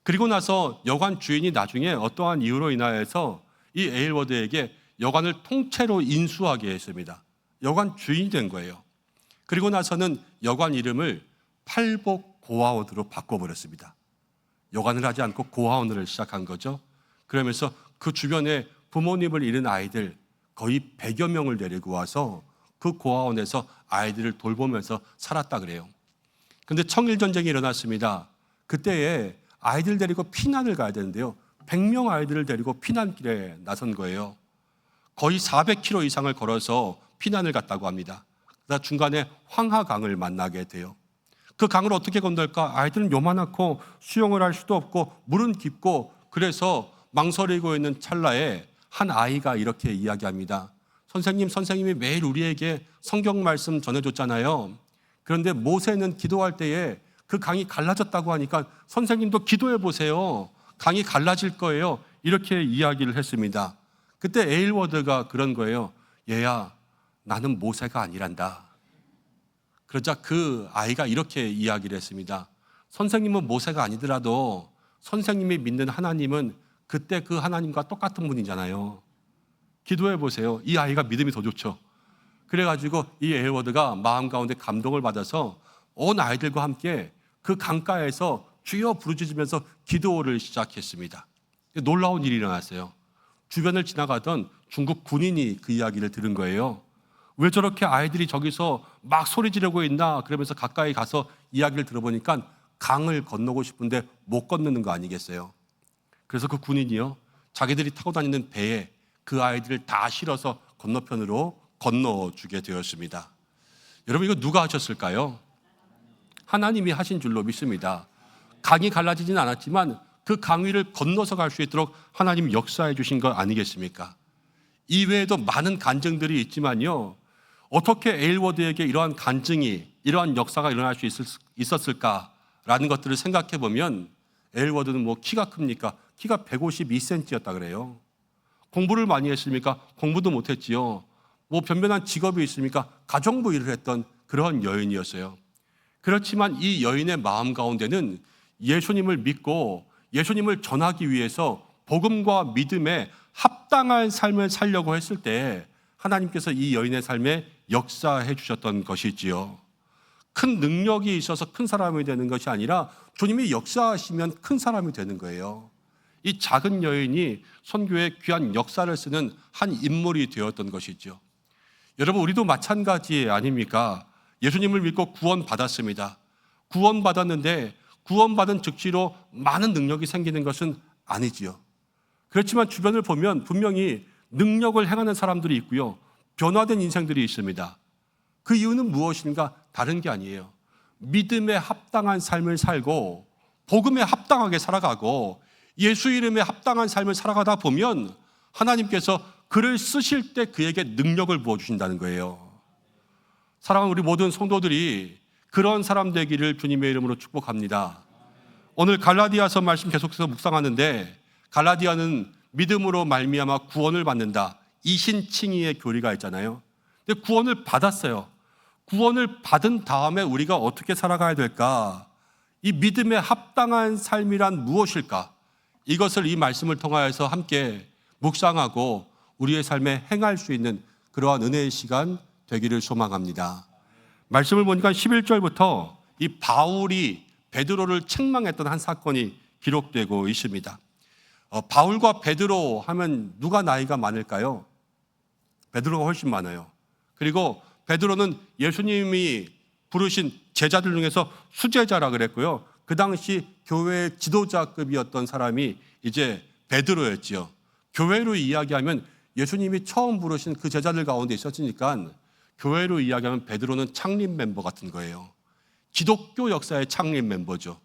그리고 나서 여관 주인이 나중에 어떠한 이유로 인하여서 이 에일워드에게 여관을 통째로 인수하게 했습니다. 여관 주인이 된 거예요. 그리고 나서는 여관 이름을 팔복 고아원으로 바꿔버렸습니다. 여관을 하지 않고 고아원을 시작한 거죠. 그러면서 그 주변에 부모님을 잃은 아이들 거의 100여 명을 데리고 와서 그 고아원에서 아이들을 돌보면서 살았다 그래요. 그런데 청일전쟁이 일어났습니다. 그때에 아이들 데리고 피난을 가야 되는데요. 100명 아이들을 데리고 피난길에 나선 거예요. 거의 400km 이상을 걸어서 피난을 갔다고 합니다. 그러다 중간에 황하강을 만나게 돼요. 그 강을 어떻게 건널까? 아이들은 요만하고 수영을 할 수도 없고 물은 깊고 그래서 망설이고 있는 찰나에 한 아이가 이렇게 이야기합니다. 선생님이 매일 우리에게 성경 말씀 전해줬잖아요. 그런데 모세는 기도할 때에 그 강이 갈라졌다고 하니까 선생님도 기도해 보세요. 강이 갈라질 거예요. 이렇게 이야기를 했습니다. 그때 에일워드가 그런 거예요. 얘야, 나는 모세가 아니란다. 그러자 그 아이가 이렇게 이야기를 했습니다. 선생님은 모세가 아니더라도 선생님이 믿는 하나님은 그때 그 하나님과 똑같은 분이잖아요. 기도해 보세요. 이 아이가 믿음이 더 좋죠. 그래가지고 이 에일워드가 마음 가운데 감동을 받아서 온 아이들과 함께 그 강가에서 주여 부르짖으면서 기도를 시작했습니다. 놀라운 일이 일어났어요. 주변을 지나가던 중국 군인이 그 이야기를 들은 거예요. 왜 저렇게 아이들이 저기서 막 소리 지르고 있나 그러면서 가까이 가서 이야기를 들어보니까 강을 건너고 싶은데 못 건너는 거 아니겠어요. 그래서 그 군인이요 자기들이 타고 다니는 배에 그 아이들을 다 실어서 건너편으로 건너주게 되었습니다. 여러분 이거 누가 하셨을까요? 하나님이 하신 줄로 믿습니다. 강이 갈라지진 않았지만 그 강 위를 건너서 갈 수 있도록 하나님 역사해 주신 것 아니겠습니까? 이외에도 많은 간증들이 있지만요. 어떻게 에일워드에게 이러한 간증이 이러한 역사가 일어날 수 있었을까라는 것들을 생각해 보면 에일워드는 뭐 키가 큽니까? 키가 152cm였다 그래요. 공부를 많이 했습니까? 공부도 못했지요. 뭐 변변한 직업이 있습니까? 가정부 일을 했던 그런 여인이었어요. 그렇지만 이 여인의 마음 가운데는 예수님을 믿고 예수님을 전하기 위해서 복음과 믿음에 합당한 삶을 살려고 했을 때 하나님께서 이 여인의 삶에 역사해 주셨던 것이지요. 큰 능력이 있어서 큰 사람이 되는 것이 아니라 주님이 역사하시면 큰 사람이 되는 거예요. 이 작은 여인이 선교에 귀한 역사를 쓰는 한 인물이 되었던 것이죠. 여러분 우리도 마찬가지 아닙니까? 예수님을 믿고 구원받았습니다. 구원받았는데 구원받은 즉시로 많은 능력이 생기는 것은 아니지요. 그렇지만 주변을 보면 분명히 능력을 행하는 사람들이 있고요. 변화된 인생들이 있습니다. 그 이유는 무엇인가? 다른 게 아니에요. 믿음에 합당한 삶을 살고 복음에 합당하게 살아가고 예수 이름에 합당한 삶을 살아가다 보면 하나님께서 그를 쓰실 때 그에게 능력을 부어주신다는 거예요. 사랑하는 우리 모든 성도들이 그런 사람 되기를 주님의 이름으로 축복합니다. 오늘 갈라디아서 말씀 계속해서 묵상하는데 갈라디아는 믿음으로 말미암아 구원을 받는다. 이신칭의의 교리가 있잖아요. 근데 구원을 받았어요. 구원을 받은 다음에 우리가 어떻게 살아가야 될까? 이 믿음에 합당한 삶이란 무엇일까? 이것을 이 말씀을 통하여서 함께 묵상하고 우리의 삶에 행할 수 있는 그러한 은혜의 시간 되기를 소망합니다. 말씀을 보니까 11절부터 이 바울이 베드로를 책망했던 한 사건이 기록되고 있습니다. 바울과 베드로 하면 누가 나이가 많을까요? 베드로가 훨씬 많아요. 그리고 베드로는 예수님이 부르신 제자들 중에서 수제자라 그랬고요. 그 당시 교회의 지도자급이었던 사람이 이제 베드로였지요. 교회로 이야기하면 예수님이 처음 부르신 그 제자들 가운데 있었으니까 교회로 이야기하면 베드로는 창립 멤버 같은 거예요. 기독교 역사의 창립 멤버죠.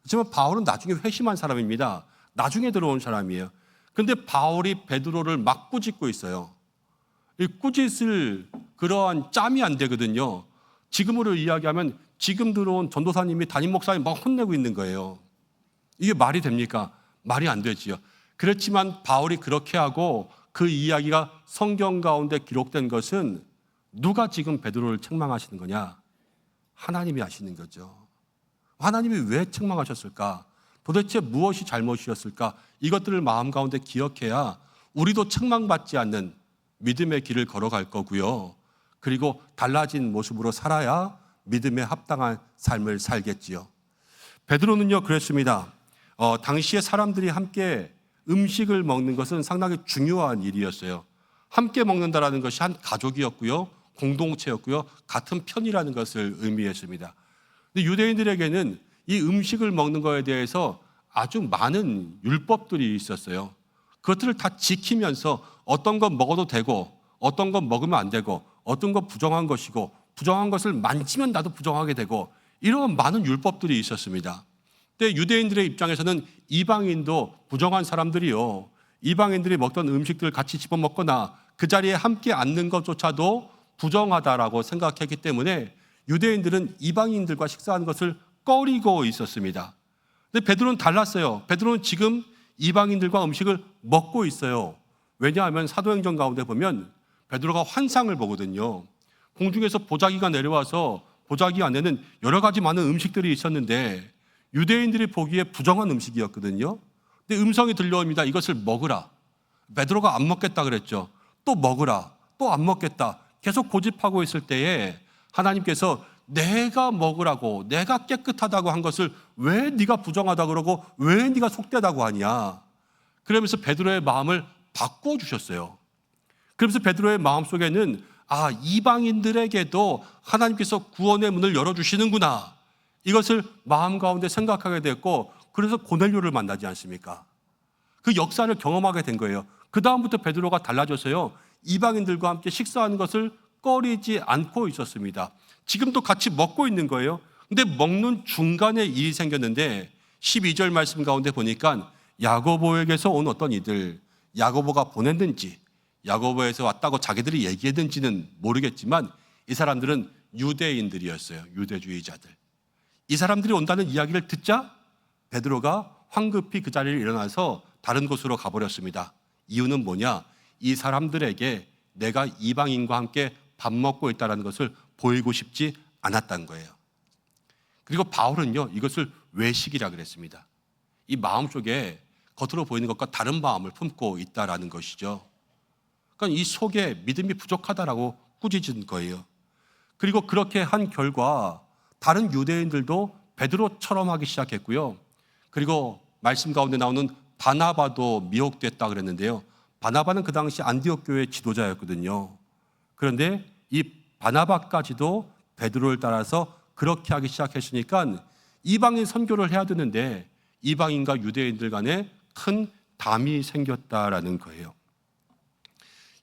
하지만 바울은 나중에 회심한 사람입니다. 나중에 들어온 사람이에요. 그런데 바울이 베드로를 막 꾸짖고 있어요. 이 꾸짖을 그러한 짬이 안 되거든요. 지금으로 이야기하면 지금 들어온 전도사님이 담임 목사님 막 혼내고 있는 거예요. 이게 말이 됩니까? 말이 안 되지요. 그렇지만 바울이 그렇게 하고 그 이야기가 성경 가운데 기록된 것은 누가 지금 베드로를 책망하시는 거냐? 하나님이 하시는 거죠. 하나님이 왜 책망하셨을까? 도대체 무엇이 잘못이었을까? 이것들을 마음 가운데 기억해야 우리도 책망받지 않는 믿음의 길을 걸어갈 거고요. 그리고 달라진 모습으로 살아야 믿음에 합당한 삶을 살겠지요. 베드로는요 그랬습니다. 당시에 사람들이 함께 음식을 먹는 것은 상당히 중요한 일이었어요. 함께 먹는다라는 것이 한 가족이었고요. 공동체였고요. 같은 편이라는 것을 의미했습니다. 근데 유대인들에게는 이 음식을 먹는 것에 대해서 아주 많은 율법들이 있었어요. 그것들을 다 지키면서 어떤 건 먹어도 되고 어떤 건 먹으면 안 되고 어떤 건 부정한 것이고 부정한 것을 만지면 나도 부정하게 되고 이런 많은 율법들이 있었습니다. 근데 유대인들의 입장에서는 이방인도 부정한 사람들이요. 이방인들이 먹던 음식들을 같이 집어먹거나 그 자리에 함께 앉는 것조차도 부정하다라고 생각했기 때문에 유대인들은 이방인들과 식사하는 것을 꺼리고 있었습니다. 근데 베드로는 달랐어요. 베드로는 지금 이방인들과 음식을 먹고 있어요. 왜냐하면 사도행전 가운데 보면 베드로가 환상을 보거든요. 공중에서 보자기가 내려와서 보자기 안에는 여러 가지 많은 음식들이 있었는데 유대인들이 보기에 부정한 음식이었거든요. 근데 음성이 들려옵니다. 이것을 먹으라. 베드로가 안 먹겠다 그랬죠. 또 먹으라. 또 안 먹겠다. 계속 고집하고 있을 때에 하나님께서 내가 먹으라고 내가 깨끗하다고 한 것을 왜 네가 부정하다 그러고 왜 네가 속되다고 하냐. 그러면서 베드로의 마음을 바꿔주셨어요. 그러면서 베드로의 마음속에는 이방인들에게도 하나님께서 구원의 문을 열어주시는구나. 이것을 마음 가운데 생각하게 됐고 그래서 고넬료를 만나지 않습니까? 그 역사를 경험하게 된 거예요. 그 다음부터 베드로가 달라져서요. 이방인들과 함께 식사하는 것을 꺼리지 않고 있었습니다. 지금도 같이 먹고 있는 거예요. 근데 먹는 중간에 일이 생겼는데 12절 말씀 가운데 보니까 야고보에게서 온 어떤 이들, 야고보가 보냈는지 야고보에서 왔다고 자기들이 얘기했는지는 모르겠지만 이 사람들은 유대인들이었어요. 유대주의자들. 이 사람들이 온다는 이야기를 듣자 베드로가 황급히 그 자리를 일어나서 다른 곳으로 가버렸습니다. 이유는 뭐냐? 이 사람들에게 내가 이방인과 함께 밥 먹고 있다는 것을 보이고 싶지 않았던 거예요. 그리고 바울은요 이것을 외식이라 그랬습니다. 이 마음속에 겉으로 보이는 것과 다른 마음을 품고 있다라는 것이죠. 그러니까 이 속에 믿음이 부족하다라고 꾸짖은 거예요. 그리고 그렇게 한 결과 다른 유대인들도 베드로처럼 하기 시작했고요. 그리고 말씀 가운데 나오는 바나바도 미혹됐다 그랬는데요. 바나바는 그 당시 안디옥 교회의 지도자였거든요. 그런데 이 바나바까지도 베드로를 따라서 그렇게 하기 시작했으니까 이방인 선교를 해야 되는데 이방인과 유대인들 간에 큰 담이 생겼다라는 거예요.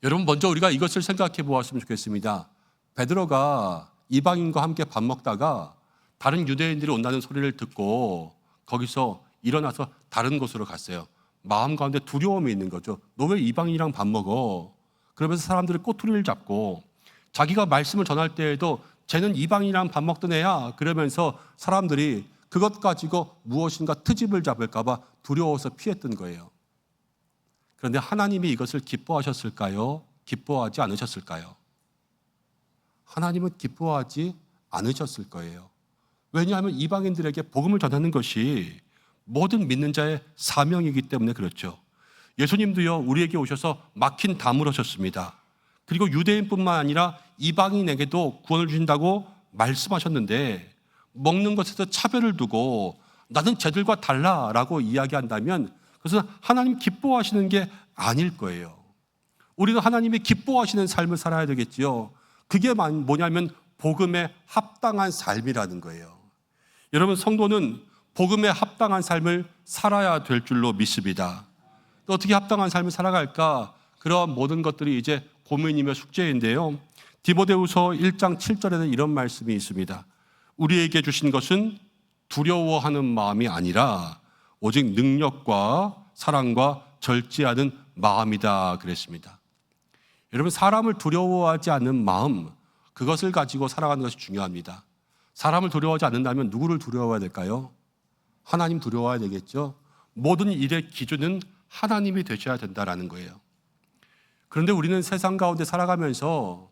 여러분, 먼저 우리가 이것을 생각해 보았으면 좋겠습니다. 베드로가 이방인과 함께 밥 먹다가 다른 유대인들이 온다는 소리를 듣고 거기서 일어나서 다른 곳으로 갔어요. 마음 가운데 두려움이 있는 거죠. 너 왜 이방인이랑 밥 먹어? 그러면서 사람들이 꼬투리를 잡고 자기가 말씀을 전할 때에도 쟤는 이방인이랑 밥 먹던 애야 그러면서 사람들이 그것 가지고 무엇인가 트집을 잡을까 봐 두려워서 피했던 거예요. 그런데 하나님이 이것을 기뻐하셨을까요? 기뻐하지 않으셨을까요? 하나님은 기뻐하지 않으셨을 거예요. 왜냐하면 이방인들에게 복음을 전하는 것이 모든 믿는 자의 사명이기 때문에 그렇죠. 예수님도요, 우리에게 오셔서 막힌 담을 하셨습니다. 그리고 유대인뿐만 아니라 이방인에게도 구원을 주신다고 말씀하셨는데 먹는 것에서 차별을 두고 나는 쟤들과 달라라고 이야기한다면 그것은 하나님 기뻐하시는 게 아닐 거예요. 우리는 하나님이 기뻐하시는 삶을 살아야 되겠지요. 그게 뭐냐면 복음에 합당한 삶이라는 거예요. 여러분, 성도는 복음에 합당한 삶을 살아야 될 줄로 믿습니다. 또 어떻게 합당한 삶을 살아갈까? 그러한 모든 것들이 이제 고민이며 숙제인데요. 디모데후서 1장 7절에는 이런 말씀이 있습니다. 우리에게 주신 것은 두려워하는 마음이 아니라 오직 능력과 사랑과 절제하는 마음이다 그랬습니다. 여러분, 사람을 두려워하지 않는 마음, 그것을 가지고 살아가는 것이 중요합니다. 사람을 두려워하지 않는다면 누구를 두려워해야 될까요? 하나님 두려워해야 되겠죠. 모든 일의 기준은 하나님이 되셔야 된다는 거예요. 그런데 우리는 세상 가운데 살아가면서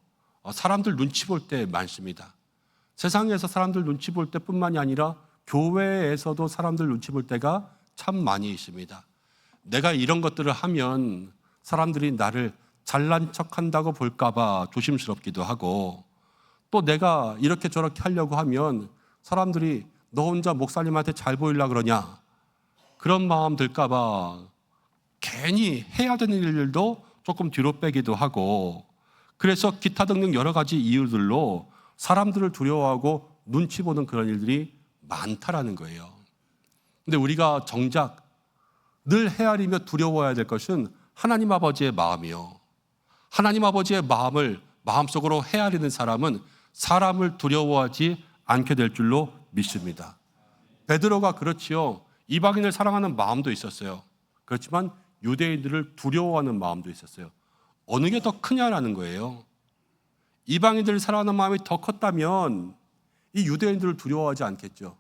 사람들 눈치 볼 때 많습니다. 세상에서 사람들 눈치 볼 때뿐만이 아니라 교회에서도 사람들 눈치 볼 때가 참 많이 있습니다. 내가 이런 것들을 하면 사람들이 나를 잘난 척한다고 볼까 봐 조심스럽기도 하고, 또 내가 이렇게 저렇게 하려고 하면 사람들이 너 혼자 목사님한테 잘 보이려고 그러냐, 그런 마음 들까 봐 괜히 해야 되는 일들도 조금 뒤로 빼기도 하고, 그래서 기타 등등 여러 가지 이유들로 사람들을 두려워하고 눈치 보는 그런 일들이 많다라는 거예요. 근데 우리가 정작 늘 헤아리며 두려워해야 될 것은 하나님 아버지의 마음이요. 하나님 아버지의 마음을 마음속으로 헤아리는 사람은 사람을 두려워하지 않게 될 줄로 믿습니다. 베드로가 그렇지요. 이방인을 사랑하는 마음도 있었어요. 그렇지만 유대인들을 두려워하는 마음도 있었어요. 어느 게 더 크냐라는 거예요. 이방인들을 사랑하는 마음이 더 컸다면 이 유대인들을 두려워하지 않겠죠.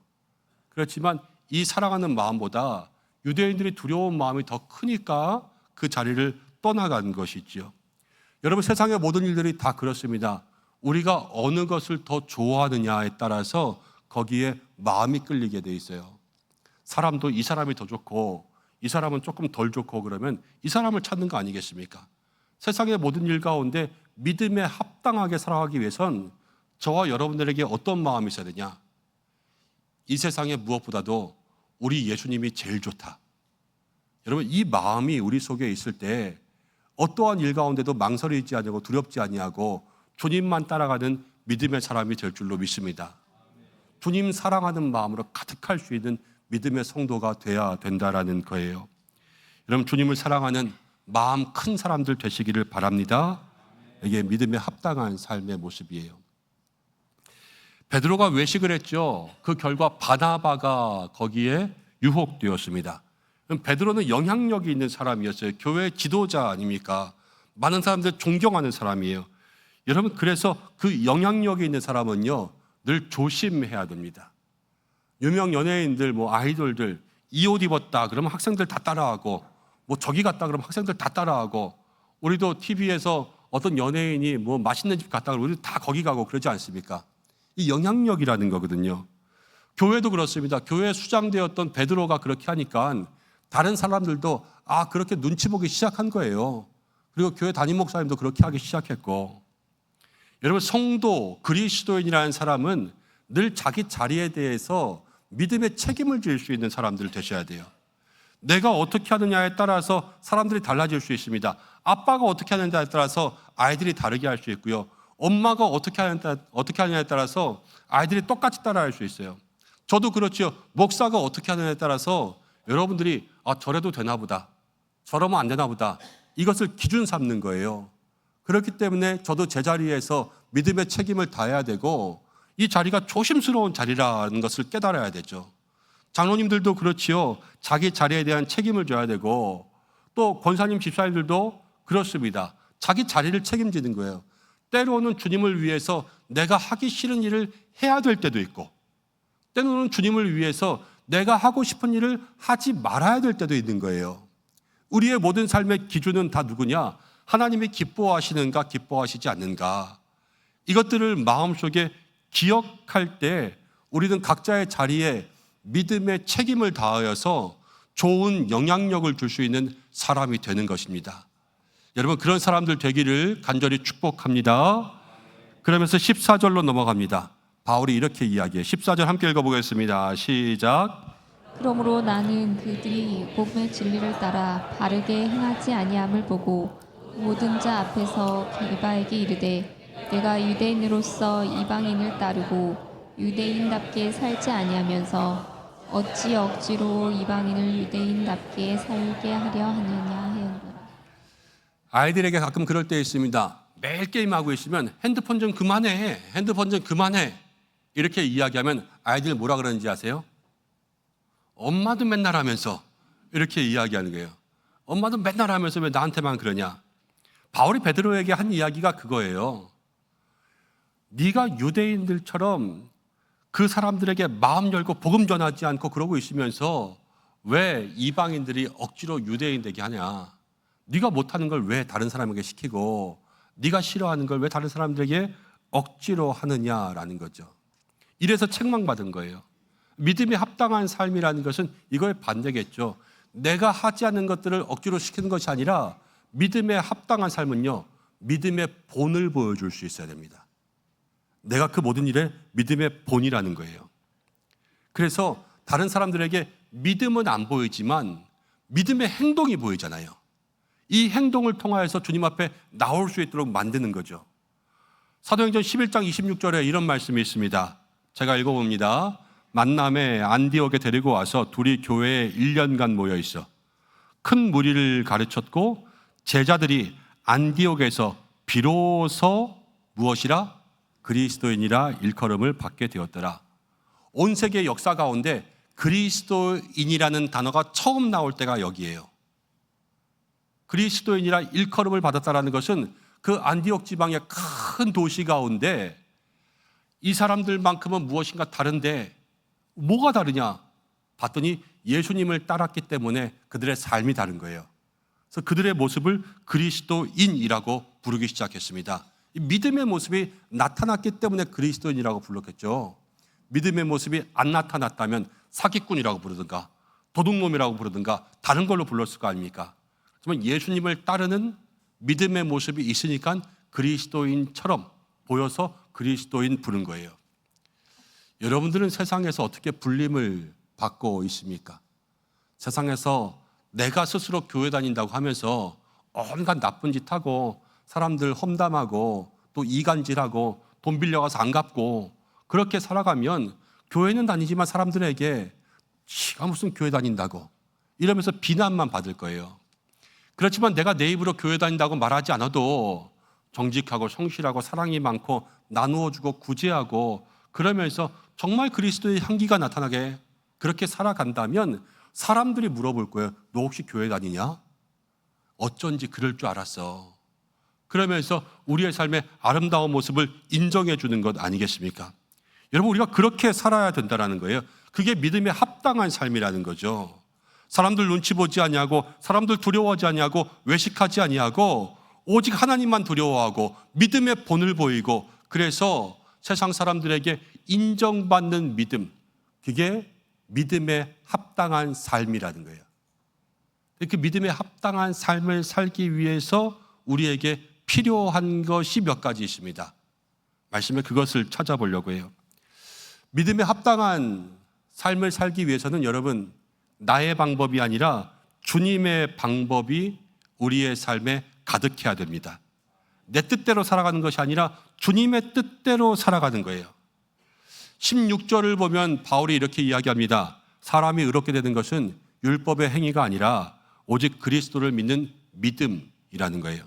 그렇지만 이 사랑하는 마음보다 유대인들이 두려운 마음이 더 크니까 그 자리를 떠나간 것이지요. 여러분, 세상의 모든 일들이 다 그렇습니다. 우리가 어느 것을 더 좋아하느냐에 따라서 거기에 마음이 끌리게 돼 있어요. 사람도 이 사람이 더 좋고 이 사람은 조금 덜 좋고 그러면 이 사람을 찾는 거 아니겠습니까? 세상의 모든 일 가운데 믿음에 합당하게 살아가기 위해선 저와 여러분들에게 어떤 마음이 있어야 되냐? 이 세상에 무엇보다도 우리 예수님이 제일 좋다. 여러분, 이 마음이 우리 속에 있을 때 어떠한 일 가운데도 망설이지 아니하고 두렵지 아니하고 주님만 따라가는 믿음의 사람이 될 줄로 믿습니다. 주님 사랑하는 마음으로 가득할 수 있는 믿음의 성도가 돼야 된다라는 거예요. 여러분, 주님을 사랑하는 마음 큰 사람들 되시기를 바랍니다. 이게 믿음에 합당한 삶의 모습이에요. 베드로가 외식을 했죠. 그 결과 바나바가 거기에 유혹되었습니다. 베드로는 영향력이 있는 사람이었어요. 교회 지도자 아닙니까? 많은 사람들 존경하는 사람이에요. 여러분, 그래서 그 영향력이 있는 사람은요, 늘 조심해야 됩니다. 유명 연예인들, 아이돌들 이 옷 입었다 그러면 학생들 다 따라하고, 저기 갔다 그러면 학생들 다 따라하고, 우리도 TV에서 어떤 연예인이 맛있는 집 갔다 그러면 우리도 다 거기 가고 그러지 않습니까? 이 영향력이라는 거거든요. 교회도 그렇습니다. 교회에 수장되었던 베드로가 그렇게 하니까 다른 사람들도 그렇게 눈치 보기 시작한 거예요. 그리고 교회 담임 목사님도 그렇게 하기 시작했고, 여러분, 성도, 그리스도인이라는 사람은 늘 자기 자리에 대해서 믿음의 책임을 질 수 있는 사람들 되셔야 돼요. 내가 어떻게 하느냐에 따라서 사람들이 달라질 수 있습니다. 아빠가 어떻게 하느냐에 따라서 아이들이 다르게 할 수 있고요. 엄마가 어떻게 하느냐에 따라서 아이들이 똑같이 따라할 수 있어요. 저도 그렇죠. 목사가 어떻게 하느냐에 따라서 여러분들이 저래도 되나 보다, 저러면 안 되나 보다, 이것을 기준 삼는 거예요. 그렇기 때문에 저도 제 자리에서 믿음의 책임을 다해야 되고 이 자리가 조심스러운 자리라는 것을 깨달아야 되죠. 장로님들도 그렇지요. 자기 자리에 대한 책임을 져야 되고 또 권사님, 집사님들도 그렇습니다. 자기 자리를 책임지는 거예요. 때로는 주님을 위해서 내가 하기 싫은 일을 해야 될 때도 있고 때로는 주님을 위해서 내가 하고 싶은 일을 하지 말아야 될 때도 있는 거예요. 우리의 모든 삶의 기준은 다 누구냐? 하나님이 기뻐하시는가 기뻐하시지 않는가? 이것들을 마음속에 기억할 때 우리는 각자의 자리에 믿음의 책임을 다하여서 좋은 영향력을 줄 수 있는 사람이 되는 것입니다. 여러분, 그런 사람들 되기를 간절히 축복합니다. 그러면서 14절로 넘어갑니다. 바울이 이렇게 이야기해요. 14절 함께 읽어보겠습니다. 시작. 그러므로 나는 그들이 복음의 진리를 따라 바르게 행하지 아니함을 보고 모든 자 앞에서 게바에게 이르되 내가 유대인으로서 이방인을 따르고 유대인답게 살지 아니하면서 어찌 억지로 이방인을 유대인답게 살게 하려 하느냐 하였노라. 아이들에게 가끔 그럴 때 있습니다. 매일 게임하고 있으면 핸드폰 좀 그만해, 핸드폰 좀 그만해, 이렇게 이야기하면 아이들 뭐라 그러는지 아세요? 엄마도 맨날 하면서, 이렇게 이야기하는 거예요. 엄마도 맨날 하면서 왜 나한테만 그러냐? 바울이 베드로에게 한 이야기가 그거예요. 네가 유대인들처럼 그 사람들에게 마음 열고 복음 전하지 않고 그러고 있으면서 왜 이방인들이 억지로 유대인 되게 하냐? 네가 못하는 걸 왜 다른 사람에게 시키고 네가 싫어하는 걸 왜 다른 사람들에게 억지로 하느냐라는 거죠. 이래서 책망받은 거예요. 믿음에 합당한 삶이라는 것은 이거의 반대겠죠. 내가 하지 않는 것들을 억지로 시키는 것이 아니라 믿음에 합당한 삶은요, 믿음의 본을 보여줄 수 있어야 됩니다. 내가 그 모든 일에 믿음의 본이라는 거예요. 그래서 다른 사람들에게 믿음은 안 보이지만 믿음의 행동이 보이잖아요. 이 행동을 통하여서 주님 앞에 나올 수 있도록 만드는 거죠. 사도행전 11장 26절에 이런 말씀이 있습니다. 제가 읽어봅니다. 만남에 안디옥에 데리고 와서 둘이 교회에 1년간 모여 있어 큰 무리를 가르쳤고 제자들이 안디옥에서 비로소 무엇이라? 그리스도인이라 일컬음을 받게 되었더라. 온 세계 역사 가운데 그리스도인이라는 단어가 처음 나올 때가 여기예요. 그리스도인이라 일컬음을 받았다는 것은 그 안디옥 지방의 큰 도시 가운데 이 사람들만큼은 무엇인가 다른데 뭐가 다르냐? 봤더니 예수님을 따랐기 때문에 그들의 삶이 다른 거예요. 그래서 그들의 모습을 그리스도인이라고 부르기 시작했습니다. 이 믿음의 모습이 나타났기 때문에 그리스도인이라고 불렀겠죠. 믿음의 모습이 안 나타났다면 사기꾼이라고 부르든가 도둑놈이라고 부르든가 다른 걸로 불렀을 거 아닙니까? 하지만 예수님을 따르는 믿음의 모습이 있으니까 그리스도인처럼 보여서 그리스도인 부른 거예요. 여러분들은 세상에서 어떻게 불림을 받고 있습니까? 세상에서 내가 스스로 교회 다닌다고 하면서 온갖 나쁜 짓 하고 사람들 험담하고 또 이간질하고 돈 빌려가서 안 갚고 그렇게 살아가면 교회는 다니지만 사람들에게 지가 무슨 교회 다닌다고 이러면서 비난만 받을 거예요. 그렇지만 내가 내 입으로 교회 다닌다고 말하지 않아도 정직하고 성실하고 사랑이 많고 나누어주고 구제하고 그러면서 정말 그리스도의 향기가 나타나게 그렇게 살아간다면 사람들이 물어볼 거예요. 너 혹시 교회 다니냐? 어쩐지 그럴 줄 알았어. 그러면서 우리의 삶의 아름다운 모습을 인정해 주는 것 아니겠습니까? 여러분, 우리가 그렇게 살아야 된다는 거예요. 그게 믿음에 합당한 삶이라는 거죠. 사람들 눈치 보지 아니하고 사람들 두려워하지 아니하고 외식하지 아니하고 오직 하나님만 두려워하고 믿음의 본을 보이고 그래서 세상 사람들에게 인정받는 믿음, 그게 믿음에 합당한 삶이라는 거예요. 그 믿음에 합당한 삶을 살기 위해서 우리에게 필요한 것이 몇 가지 있습니다. 말씀에 그것을 찾아보려고 해요. 믿음에 합당한 삶을 살기 위해서는 여러분, 나의 방법이 아니라 주님의 방법이 우리의 삶에 가득해야 됩니다. 내 뜻대로 살아가는 것이 아니라 주님의 뜻대로 살아가는 거예요. 16절을 보면 바울이 이렇게 이야기합니다. 사람이 의롭게 되는 것은 율법의 행위가 아니라 오직 그리스도를 믿는 믿음이라는 거예요.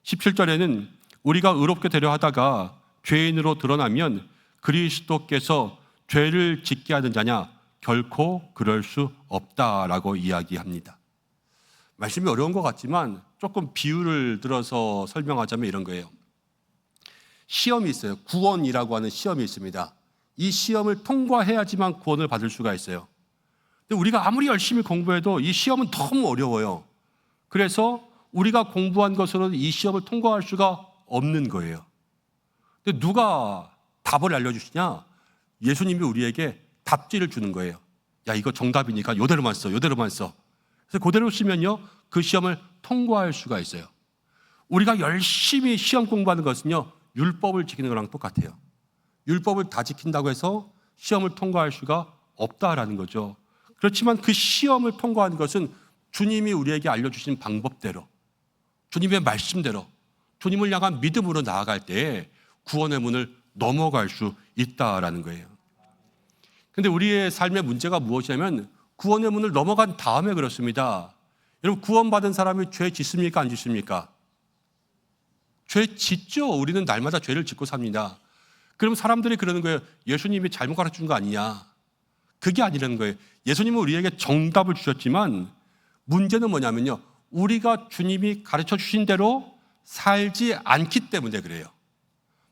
17절에는 우리가 의롭게 되려 하다가 죄인으로 드러나면 그리스도께서 죄를 짓게 하는 자냐? 결코 그럴 수 없다라고 이야기합니다. 말씀이 어려운 것 같지만 조금 비유를 들어서 설명하자면 이런 거예요. 시험이 있어요. 구원이라고 하는 시험이 있습니다. 이 시험을 통과해야지만 구원을 받을 수가 있어요. 근데 우리가 아무리 열심히 공부해도 이 시험은 너무 어려워요. 그래서 우리가 공부한 것으로는 이 시험을 통과할 수가 없는 거예요. 근데 누가 답을 알려주시냐? 예수님이 우리에게 답지를 주는 거예요. 야, 이거 정답이니까 요대로만 써, 요대로만 써. 그래서 그대로 쓰면요, 그 시험을 통과할 수가 있어요. 우리가 열심히 시험 공부하는 것은요, 율법을 지키는 거랑 똑같아요. 율법을 다 지킨다고 해서 시험을 통과할 수가 없다라는 거죠. 그렇지만 그 시험을 통과하는 것은 주님이 우리에게 알려주신 방법대로, 주님의 말씀대로, 주님을 향한 믿음으로 나아갈 때에 구원의 문을 넘어갈 수 있다라는 거예요. 그런데 우리의 삶의 문제가 무엇이냐면 구원의 문을 넘어간 다음에 그렇습니다. 여러분, 구원받은 사람이 죄 짓습니까? 안 짓습니까? 죄 짓죠. 우리는 날마다 죄를 짓고 삽니다. 그럼 사람들이 그러는 거예요. 예수님이 잘못 가르쳐준 거 아니냐? 그게 아니라는 거예요. 예수님은 우리에게 정답을 주셨지만 문제는 뭐냐면요, 우리가 주님이 가르쳐 주신 대로 살지 않기 때문에 그래요.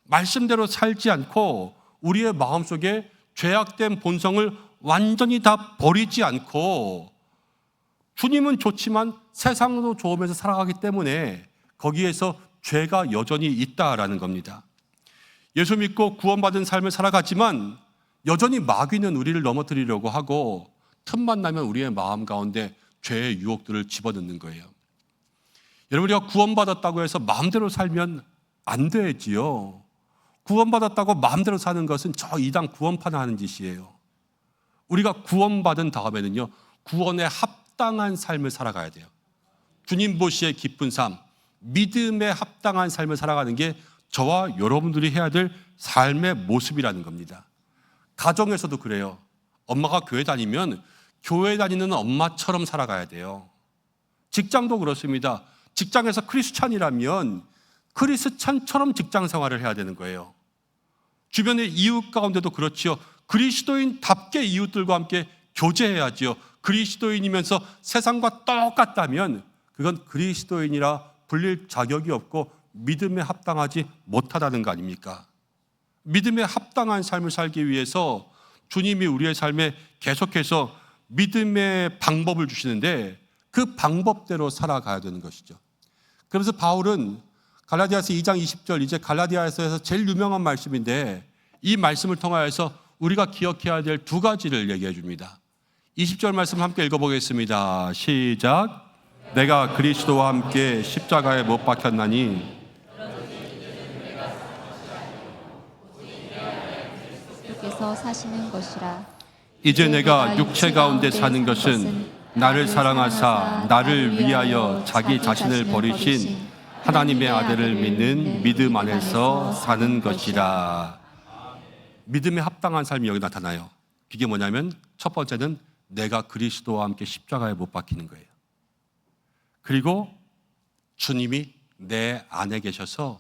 말씀대로 살지 않고 우리의 마음속에 죄악된 본성을 완전히 다 버리지 않고 주님은 좋지만 세상도 좋으면서 살아가기 때문에 거기에서 죄가 여전히 있다라는 겁니다. 예수 믿고 구원받은 삶을 살아가지만 여전히 마귀는 우리를 넘어뜨리려고 하고 틈만 나면 우리의 마음 가운데 죄의 유혹들을 집어넣는 거예요. 여러분, 우리가 구원받았다고 해서 마음대로 살면 안 되지요. 구원받았다고 마음대로 사는 것은 저 이단 구원파나 하는 짓이에요. 우리가 구원받은 다음에는요, 구원에 합당한 삶을 살아가야 돼요. 주님 보시기에 기쁜 삶, 믿음에 합당한 삶을 살아가는 게 저와 여러분들이 해야 될 삶의 모습이라는 겁니다. 가정에서도 그래요. 엄마가 교회 다니면 교회 다니는 엄마처럼 살아가야 돼요. 직장도 그렇습니다. 직장에서 크리스찬이라면 크리스찬처럼 직장 생활을 해야 되는 거예요. 주변의 이웃 가운데도 그렇지요. 그리스도인답게 이웃들과 함께 교제해야지요. 그리스도인이면서 세상과 똑같다면 그건 그리스도인이라 불릴 자격이 없고 믿음에 합당하지 못하다는 거 아닙니까? 믿음에 합당한 삶을 살기 위해서 주님이 우리의 삶에 계속해서 믿음의 방법을 주시는데 그 방법대로 살아가야 되는 것이죠. 그래서 바울은 갈라디아서 2장 20절, 이제 갈라디아서에서 제일 유명한 말씀인데 이 말씀을 통하여서 우리가 기억해야 될 두 가지를 얘기해 줍니다. 20절 말씀 함께 읽어보겠습니다. 시작. 내가 그리스도와 함께 십자가에 못 박혔나니 주께서 사시는 것이라. 이제 내가 육체 가운데 사는 것은 나를 사랑하사 나를 위하여 자기 자신을 버리신 하나님의 아들을 믿는 믿음 안에서 사는 것이라. 믿음에 합당한 삶이 여기 나타나요. 그게 뭐냐면 첫 번째는 내가 그리스도와 함께 십자가에 못 박히는 거예요. 그리고 주님이 내 안에 계셔서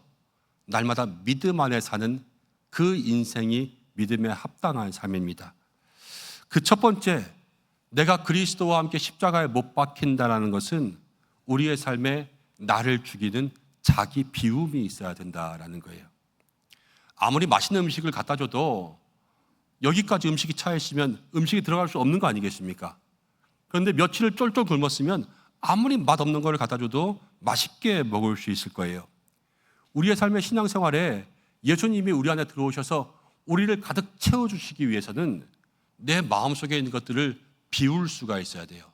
날마다 믿음 안에 사는 그 인생이 믿음에 합당한 삶입니다. 그 첫 번째, 내가 그리스도와 함께 십자가에 못 박힌다는 것은 우리의 삶에 나를 죽이는 자기 비움이 있어야 된다라는 거예요. 아무리 맛있는 음식을 갖다 줘도 여기까지 음식이 차 있으면 음식이 들어갈 수 없는 거 아니겠습니까? 그런데 며칠을 쫄쫄 굶었으면 아무리 맛없는 걸 갖다 줘도 맛있게 먹을 수 있을 거예요. 우리의 삶의 신앙생활에 예수님이 우리 안에 들어오셔서 우리를 가득 채워주시기 위해서는 내 마음속에 있는 것들을 비울 수가 있어야 돼요.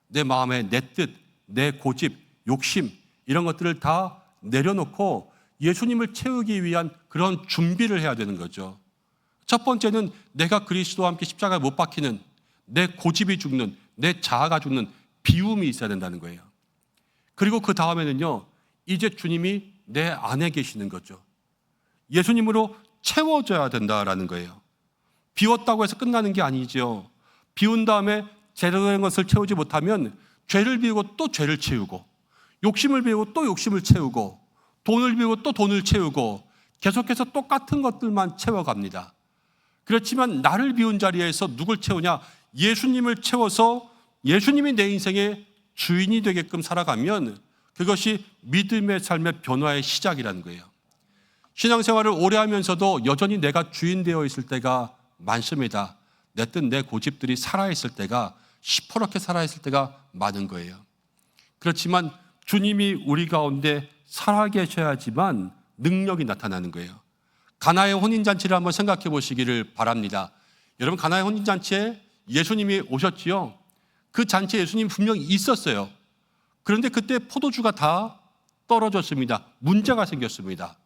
내 마음에 내 뜻, 내 고집, 욕심 이런 것들을 다 내려놓고 예수님을 채우기 위한 그런 준비를 해야 되는 거죠. 첫 번째는 내가 그리스도와 함께 십자가에 못 박히는 내 고집이 죽는, 내 자아가 죽는 비움이 있어야 된다는 거예요. 그리고 그 다음에는요, 이제 주님이 내 안에 계시는 거죠. 예수님으로 채워져야 된다라는 거예요. 비웠다고 해서 끝나는 게 아니죠. 비운 다음에 제대로 된 것을 채우지 못하면 죄를 비우고 또 죄를 채우고, 욕심을 비우고 또 욕심을 채우고, 돈을 비우고 또 돈을 채우고, 계속해서 똑같은 것들만 채워갑니다. 그렇지만 나를 비운 자리에서 누굴 채우냐? 예수님을 채워서 예수님이 내 인생의 주인이 되게끔 살아가면 그것이 믿음의 삶의 변화의 시작이라는 거예요. 신앙생활을 오래 하면서도 여전히 내가 주인 되어 있을 때가 많습니다. 내 뜻, 내 고집들이 살아있을 때가, 시퍼렇게 살아있을 때가 많은 거예요. 그렇지만 주님이 우리 가운데 살아계셔야지만 능력이 나타나는 거예요. 가나의 혼인잔치를 한번 생각해 보시기를 바랍니다. 여러분, 가나의 혼인잔치에 예수님이 오셨지요. 그 잔치에 예수님이 분명히 있었어요. 그런데 그때 포도주가 다 떨어졌습니다. 문제가 생겼습니다.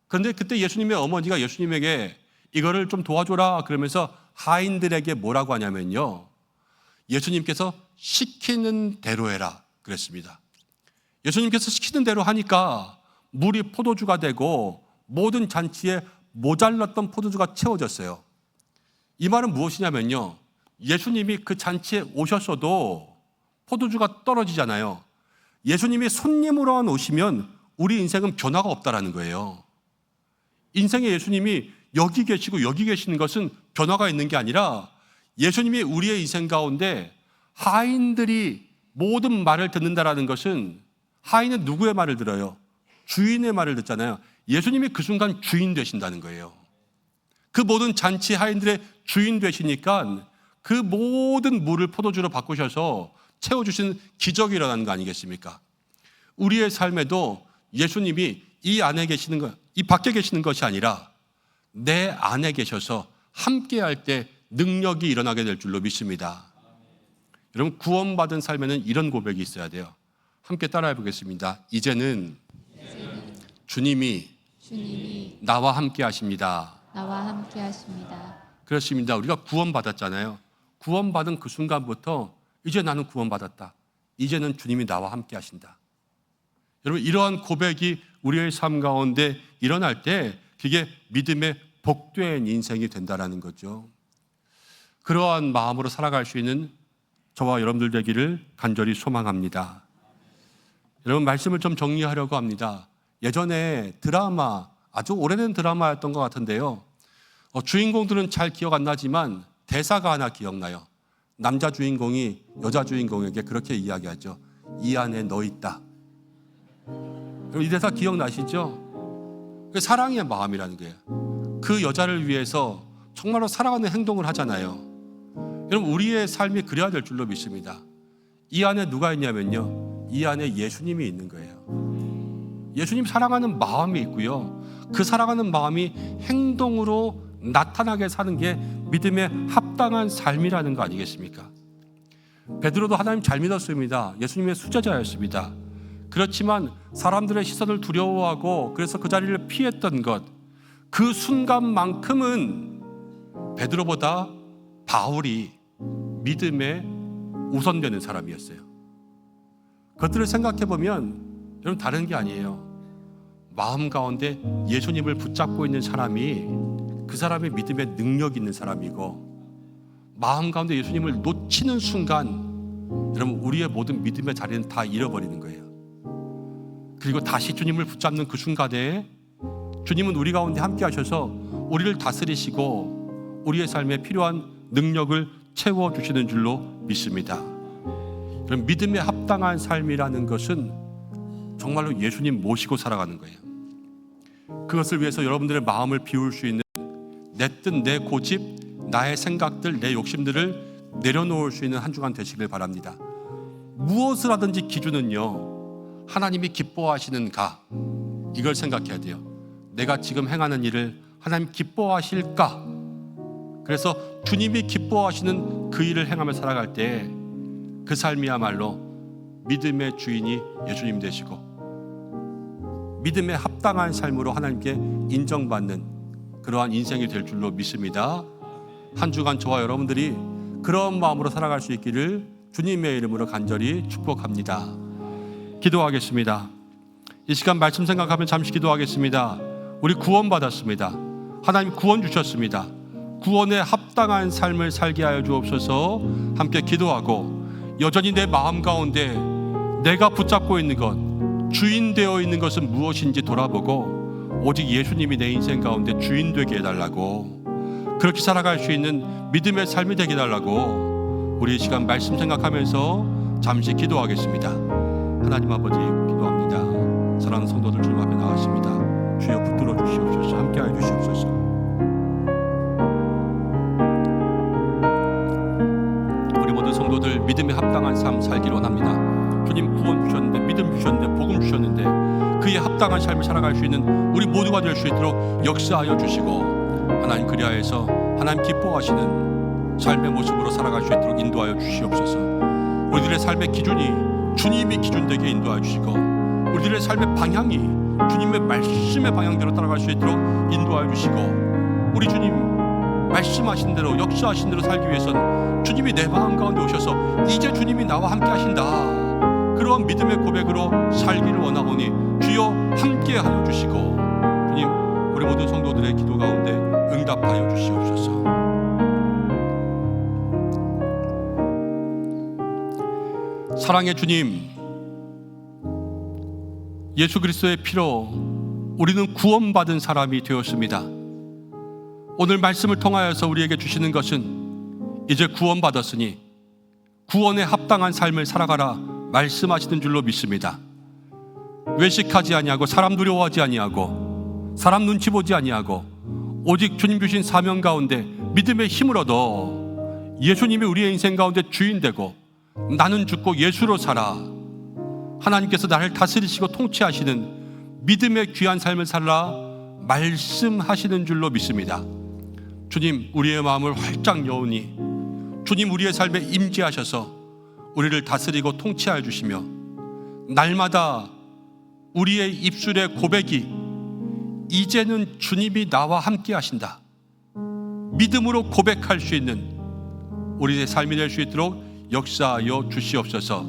그런데 그때 예수님의 어머니가 예수님에게 이거를 좀 도와줘라 그러면서 하인들에게 뭐라고 하냐면요, 예수님께서 시키는 대로 해라 그랬습니다. 예수님께서 시키는 대로 하니까 물이 포도주가 되고 모든 잔치에 모자랐던 포도주가 채워졌어요. 이 말은 무엇이냐면요, 예수님이 그 잔치에 오셨어도 포도주가 떨어지잖아요. 예수님이 손님으로만 오시면 우리 인생은 변화가 없다라는 거예요. 인생에 예수님이 여기 계시고 여기 계시는 것은 변화가 있는 게 아니라, 예수님이 우리의 인생 가운데 하인들이 모든 말을 듣는다라는 것은, 하인은 누구의 말을 들어요? 주인의 말을 듣잖아요. 예수님이 그 순간 주인 되신다는 거예요. 그 모든 잔치 하인들의 주인 되시니까 그 모든 물을 포도주로 바꾸셔서 채워주신 기적이 일어나는 거 아니겠습니까? 우리의 삶에도 예수님이 이 안에 계시는 것, 이 밖에 계시는 것이 아니라 내 안에 계셔서 함께 할 때 능력이 일어나게 될 줄로 믿습니다. 여러분, 구원받은 삶에는 이런 고백이 있어야 돼요. 함께 따라해 보겠습니다. 이제는 주님이 나와 함께 하십니다. 나와 함께 하십니다. 그렇습니다. 우리가 구원받았잖아요. 구원받은 그 순간부터 이제 나는 구원받았다. 이제는 주님이 나와 함께 하신다. 여러분, 이러한 고백이 우리의 삶 가운데 일어날 때 그게 믿음의 복된 인생이 된다라는 거죠. 그러한 마음으로 살아갈 수 있는 저와 여러분들 되기를 간절히 소망합니다. 여러분, 말씀을 좀 정리하려고 합니다. 예전에 드라마, 아주 오래된 드라마였던 것 같은데요, 주인공들은 잘 기억 안 나지만 대사가 하나 기억나요. 남자 주인공이 여자 주인공에게 그렇게 이야기하죠. 이 안에 너 있다. 이 대사 기억나시죠? 사랑의 마음이라는 거예요. 그 여자를 위해서 정말로 사랑하는 행동을 하잖아요. 여러분, 우리의 삶이 그래야 될 줄로 믿습니다. 이 안에 누가 있냐면요, 이 안에 예수님이 있는 거예요. 예수님 사랑하는 마음이 있고요, 그 사랑하는 마음이 행동으로 나타나게 사는 게 믿음에 합당한 삶이라는 거 아니겠습니까? 베드로도 하나님 잘 믿었습니다. 예수님의 수제자였습니다. 그렇지만 사람들의 시선을 두려워하고 그래서 그 자리를 피했던 것, 그 순간만큼은 베드로보다 바울이 믿음에 우선되는 사람이었어요. 그것들을 생각해 보면 여러분, 다른 게 아니에요. 마음 가운데 예수님을 붙잡고 있는 사람이 그 사람의 믿음에 능력 있는 사람이고, 마음 가운데 예수님을 놓치는 순간 여러분, 우리의 모든 믿음의 자리는 다 잃어버리는 거예요. 그리고 다시 주님을 붙잡는 그 순간에 주님은 우리 가운데 함께 하셔서 우리를 다스리시고 우리의 삶에 필요한 능력을 채워주시는 줄로 믿습니다. 그럼 믿음에 합당한 삶이라는 것은 정말로 예수님 모시고 살아가는 거예요. 그것을 위해서 여러분들의 마음을 비울 수 있는, 내 뜻, 내 고집, 나의 생각들, 내 욕심들을 내려놓을 수 있는 한 주간 되시길 바랍니다. 무엇을 하든지 기준은요, 하나님이 기뻐하시는가, 이걸 생각해야 돼요. 내가 지금 행하는 일을 하나님 기뻐하실까? 그래서 주님이 기뻐하시는 그 일을 행하며 살아갈 때 그 삶이야말로 믿음의 주인이 예수님 되시고 믿음에 합당한 삶으로 하나님께 인정받는 그러한 인생이 될 줄로 믿습니다. 한 주간 저와 여러분들이 그런 마음으로 살아갈 수 있기를 주님의 이름으로 간절히 축복합니다. 기도하겠습니다. 이 시간 말씀 생각하면 잠시 기도하겠습니다. 우리 구원받았습니다. 하나님 구원 주셨습니다. 구원에 합당한 삶을 살게 하여 주옵소서. 함께 기도하고 여전히 내 마음 가운데 내가 붙잡고 있는 것, 주인 되어 있는 것은 무엇인지 돌아보고 오직 예수님이 내 인생 가운데 주인 되게 해달라고, 그렇게 살아갈 수 있는 믿음의 삶이 되게 해달라고 우리 이 시간 말씀 생각하면서 잠시 기도하겠습니다. 하나님 아버지 기도합니다. 사랑하는 성도들 주님 앞에 나가십니다. 주여 붙들어 주시옵소서. 함께하여 주시옵소서. 우리 모든 성도들 믿음에 합당한 삶 살기를 원합니다. 주님 구원 주셨는데, 믿음 주셨는데, 복음 주셨는데 그에 합당한 삶을 살아갈 수 있는 우리 모두가 될 수 있도록 역사하여 주시고, 하나님 그리하여서 하나님 기뻐하시는 삶의 모습으로 살아갈 수 있도록 인도하여 주시옵소서. 우리들의 삶의 기준이 주님이 기준되게 인도하여 주시고, 우리들의 삶의 방향이 주님의 말씀의 방향대로 따라갈 수 있도록 인도하여 주시고, 우리 주님 말씀하신 대로 역사하신 대로 살기 위해서는 주님이 내 마음 가운데 오셔서 이제 주님이 나와 함께 하신다, 그러한 믿음의 고백으로 살기를 원하오니 주여 함께하여 주시고, 주님 우리 모든 성도들의 기도 가운데 응답하여 주시옵소서. 사랑의 주님, 예수 그리스도의 피로 우리는 구원받은 사람이 되었습니다. 오늘 말씀을 통하여서 우리에게 주시는 것은 이제 구원받았으니 구원에 합당한 삶을 살아가라 말씀하시는 줄로 믿습니다. 외식하지 아니하고 사람 두려워하지 아니하고 사람 눈치 보지 아니하고 오직 주님 주신 사명 가운데 믿음의 힘을 얻어 예수님이 우리의 인생 가운데 주인 되고 나는 죽고 예수로 살아 하나님께서 나를 다스리시고 통치하시는 믿음의 귀한 삶을 살라 말씀하시는 줄로 믿습니다. 주님 우리의 마음을 활짝 여우니 주님 우리의 삶에 임재하셔서 우리를 다스리고 통치하여 주시며 날마다 우리의 입술의 고백이 이제는 주님이 나와 함께 하신다, 믿음으로 고백할 수 있는 우리의 삶이 될 수 있도록 역사하여 주시옵소서.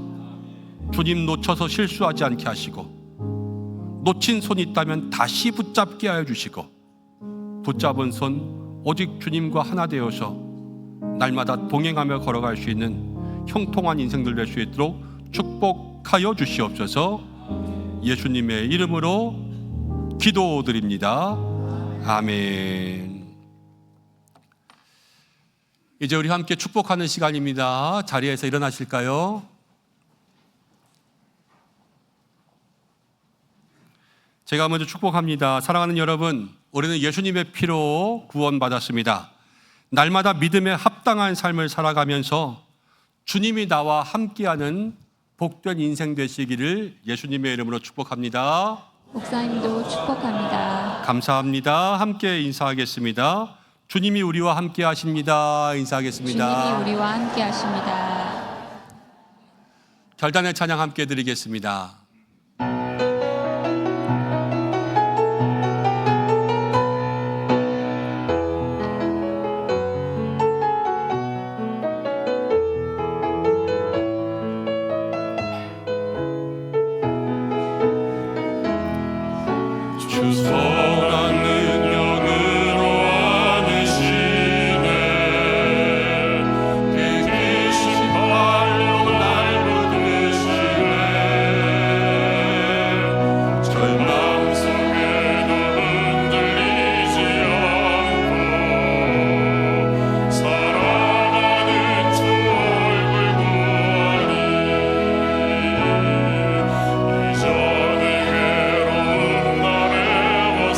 주님 놓쳐서 실수하지 않게 하시고 놓친 손이 있다면 다시 붙잡게 하여 주시고 붙잡은 손 오직 주님과 하나 되어서 날마다 동행하며 걸어갈 수 있는 형통한 인생들 될 수 있도록 축복하여 주시옵소서. 예수님의 이름으로 기도드립니다. 아멘. 이제 우리 함께 축복하는 시간입니다. 자리에서 일어나실까요? 제가 먼저 축복합니다. 사랑하는 여러분, 우리는 예수님의 피로 구원받았습니다. 날마다 믿음에 합당한 삶을 살아가면서 주님이 나와 함께하는 복된 인생 되시기를 예수님의 이름으로 축복합니다. 목사님도 축복합니다. 감사합니다. 함께 인사하겠습니다. 주님이 우리와 함께 하십니다. 인사하겠습니다. 주님이 우리와 함께 하십니다. 결단의 찬양 함께 드리겠습니다. 선한 능력으로 안으시네. 그 발로 날 붙드시네. 절망 속에도 흔들리지 않고 살아가는 주 얼굴 보아니 이전에 외로운 나를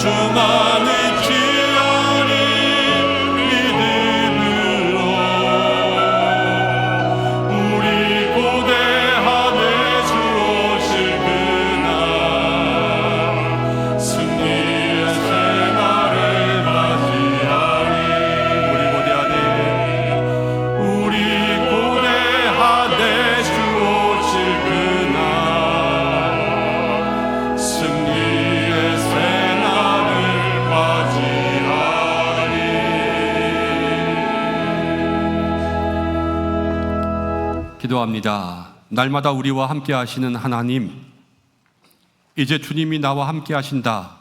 주만을 기하리 믿음으로 우리 고대함에 주 오실 그날 승리의 새날을 맞이하리. 우리 고대함에 주 오실 그날 승리의 새날을 맞이하리. 기도합니다. 날마다 우리와 함께 하시는 하나님, 이제 주님이 나와 함께 하신다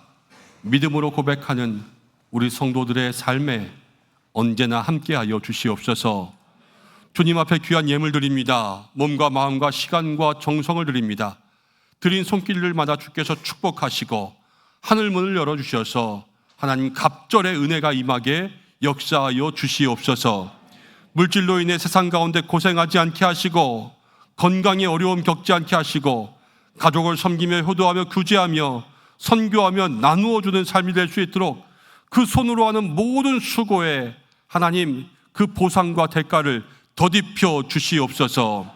믿음으로 고백하는 우리 성도들의 삶에 언제나 함께하여 주시옵소서. 주님 앞에 귀한 예물 드립니다. 몸과 마음과 시간과 정성을 드립니다. 드린 손길들마다 주께서 축복하시고 하늘 문을 열어주셔서 하나님 갑절의 은혜가 임하게 역사하여 주시옵소서. 물질로 인해 세상 가운데 고생하지 않게 하시고 건강에 어려움 겪지 않게 하시고 가족을 섬기며 효도하며 교제하며 선교하며 나누어 주는 삶이 될 수 있도록 그 손으로 하는 모든 수고에 하나님 그 보상과 대가를 더딥혀 주시옵소서.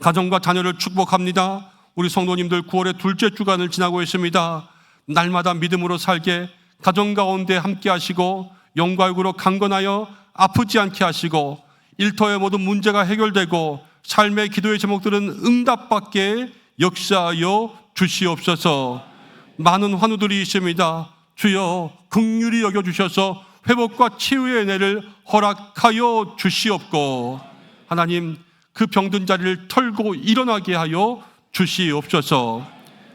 가정과 자녀를 축복합니다. 우리 성도님들 9월의 둘째 주간을 지나고 있습니다. 날마다 믿음으로 살게 가정 가운데 함께 하시고 영과 육으로 강건하여 아프지 않게 하시고 일터의 모든 문제가 해결되고 삶의 기도의 제목들은 응답받게 역사하여 주시옵소서. 많은 환우들이 있습니다. 주여 긍휼히 여겨주셔서 회복과 치유의 은혜를 허락하여 주시옵고 하나님 그 병든 자리를 털고 일어나게 하여 주시옵소서.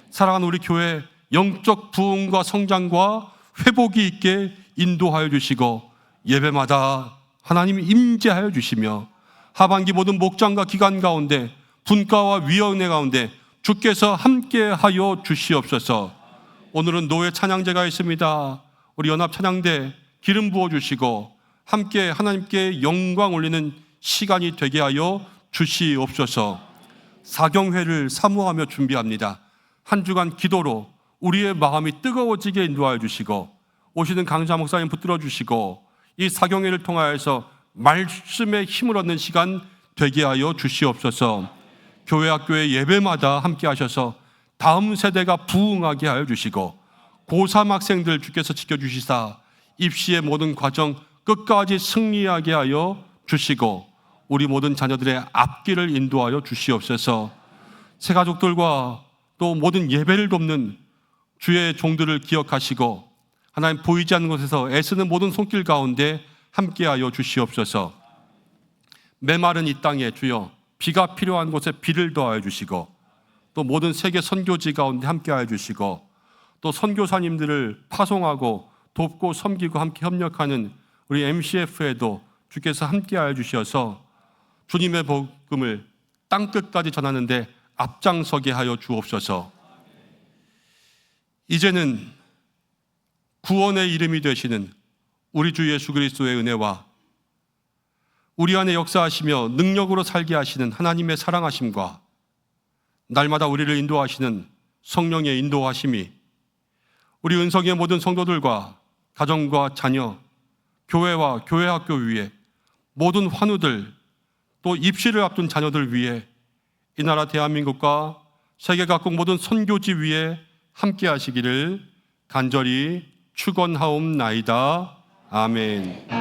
사랑하는 우리 교회 영적 부흥과 성장과 회복이 있게 인도하여 주시고 예배마다 하나님 임재하여 주시며 하반기 모든 목장과 기간 가운데 분과와 위원회 가운데 주께서 함께하여 주시옵소서. 오늘은 노회 찬양제가 있습니다. 우리 연합 찬양대 기름 부어주시고 함께 하나님께 영광 올리는 시간이 되게 하여 주시옵소서. 사경회를 사모하며 준비합니다. 한 주간 기도로 우리의 마음이 뜨거워지게 인도하여 주시고 오시는 강사 목사님 붙들어 주시고 이 사경회를 통하여서 말씀의 힘을 얻는 시간 되게 하여 주시옵소서. 교회 학교의 예배마다 함께 하셔서 다음 세대가 부흥하게 하여 주시고 고3 학생들 주께서 지켜주시사 입시의 모든 과정 끝까지 승리하게 하여 주시고 우리 모든 자녀들의 앞길을 인도하여 주시옵소서. 새 가족들과 또 모든 예배를 돕는 주의 종들을 기억하시고 하나님 보이지 않는 곳에서 애쓰는 모든 손길 가운데 함께하여 주시옵소서. 메마른 이 땅에 주여 비가 필요한 곳에 비를 더하여 주시고 또 모든 세계 선교지 가운데 함께하여 주시고 또 선교사님들을 파송하고 돕고 섬기고 함께 협력하는 우리 MCF에도 주께서 함께하여 주셔서 주님의 복음을 땅끝까지 전하는데 앞장서게 하여 주옵소서. 이제는 구원의 이름이 되시는 우리 주 예수 그리스도의 은혜와 우리 안에 역사하시며 능력으로 살게 하시는 하나님의 사랑하심과 날마다 우리를 인도하시는 성령의 인도하심이 우리 은성의 모든 성도들과 가정과 자녀, 교회와 교회 학교 위에 모든 환우들 또 입시를 앞둔 자녀들 위에 이 나라 대한민국과 세계 각국 모든 선교지 위에 함께 하시기를 간절히 축원하옵나이다. 아멘.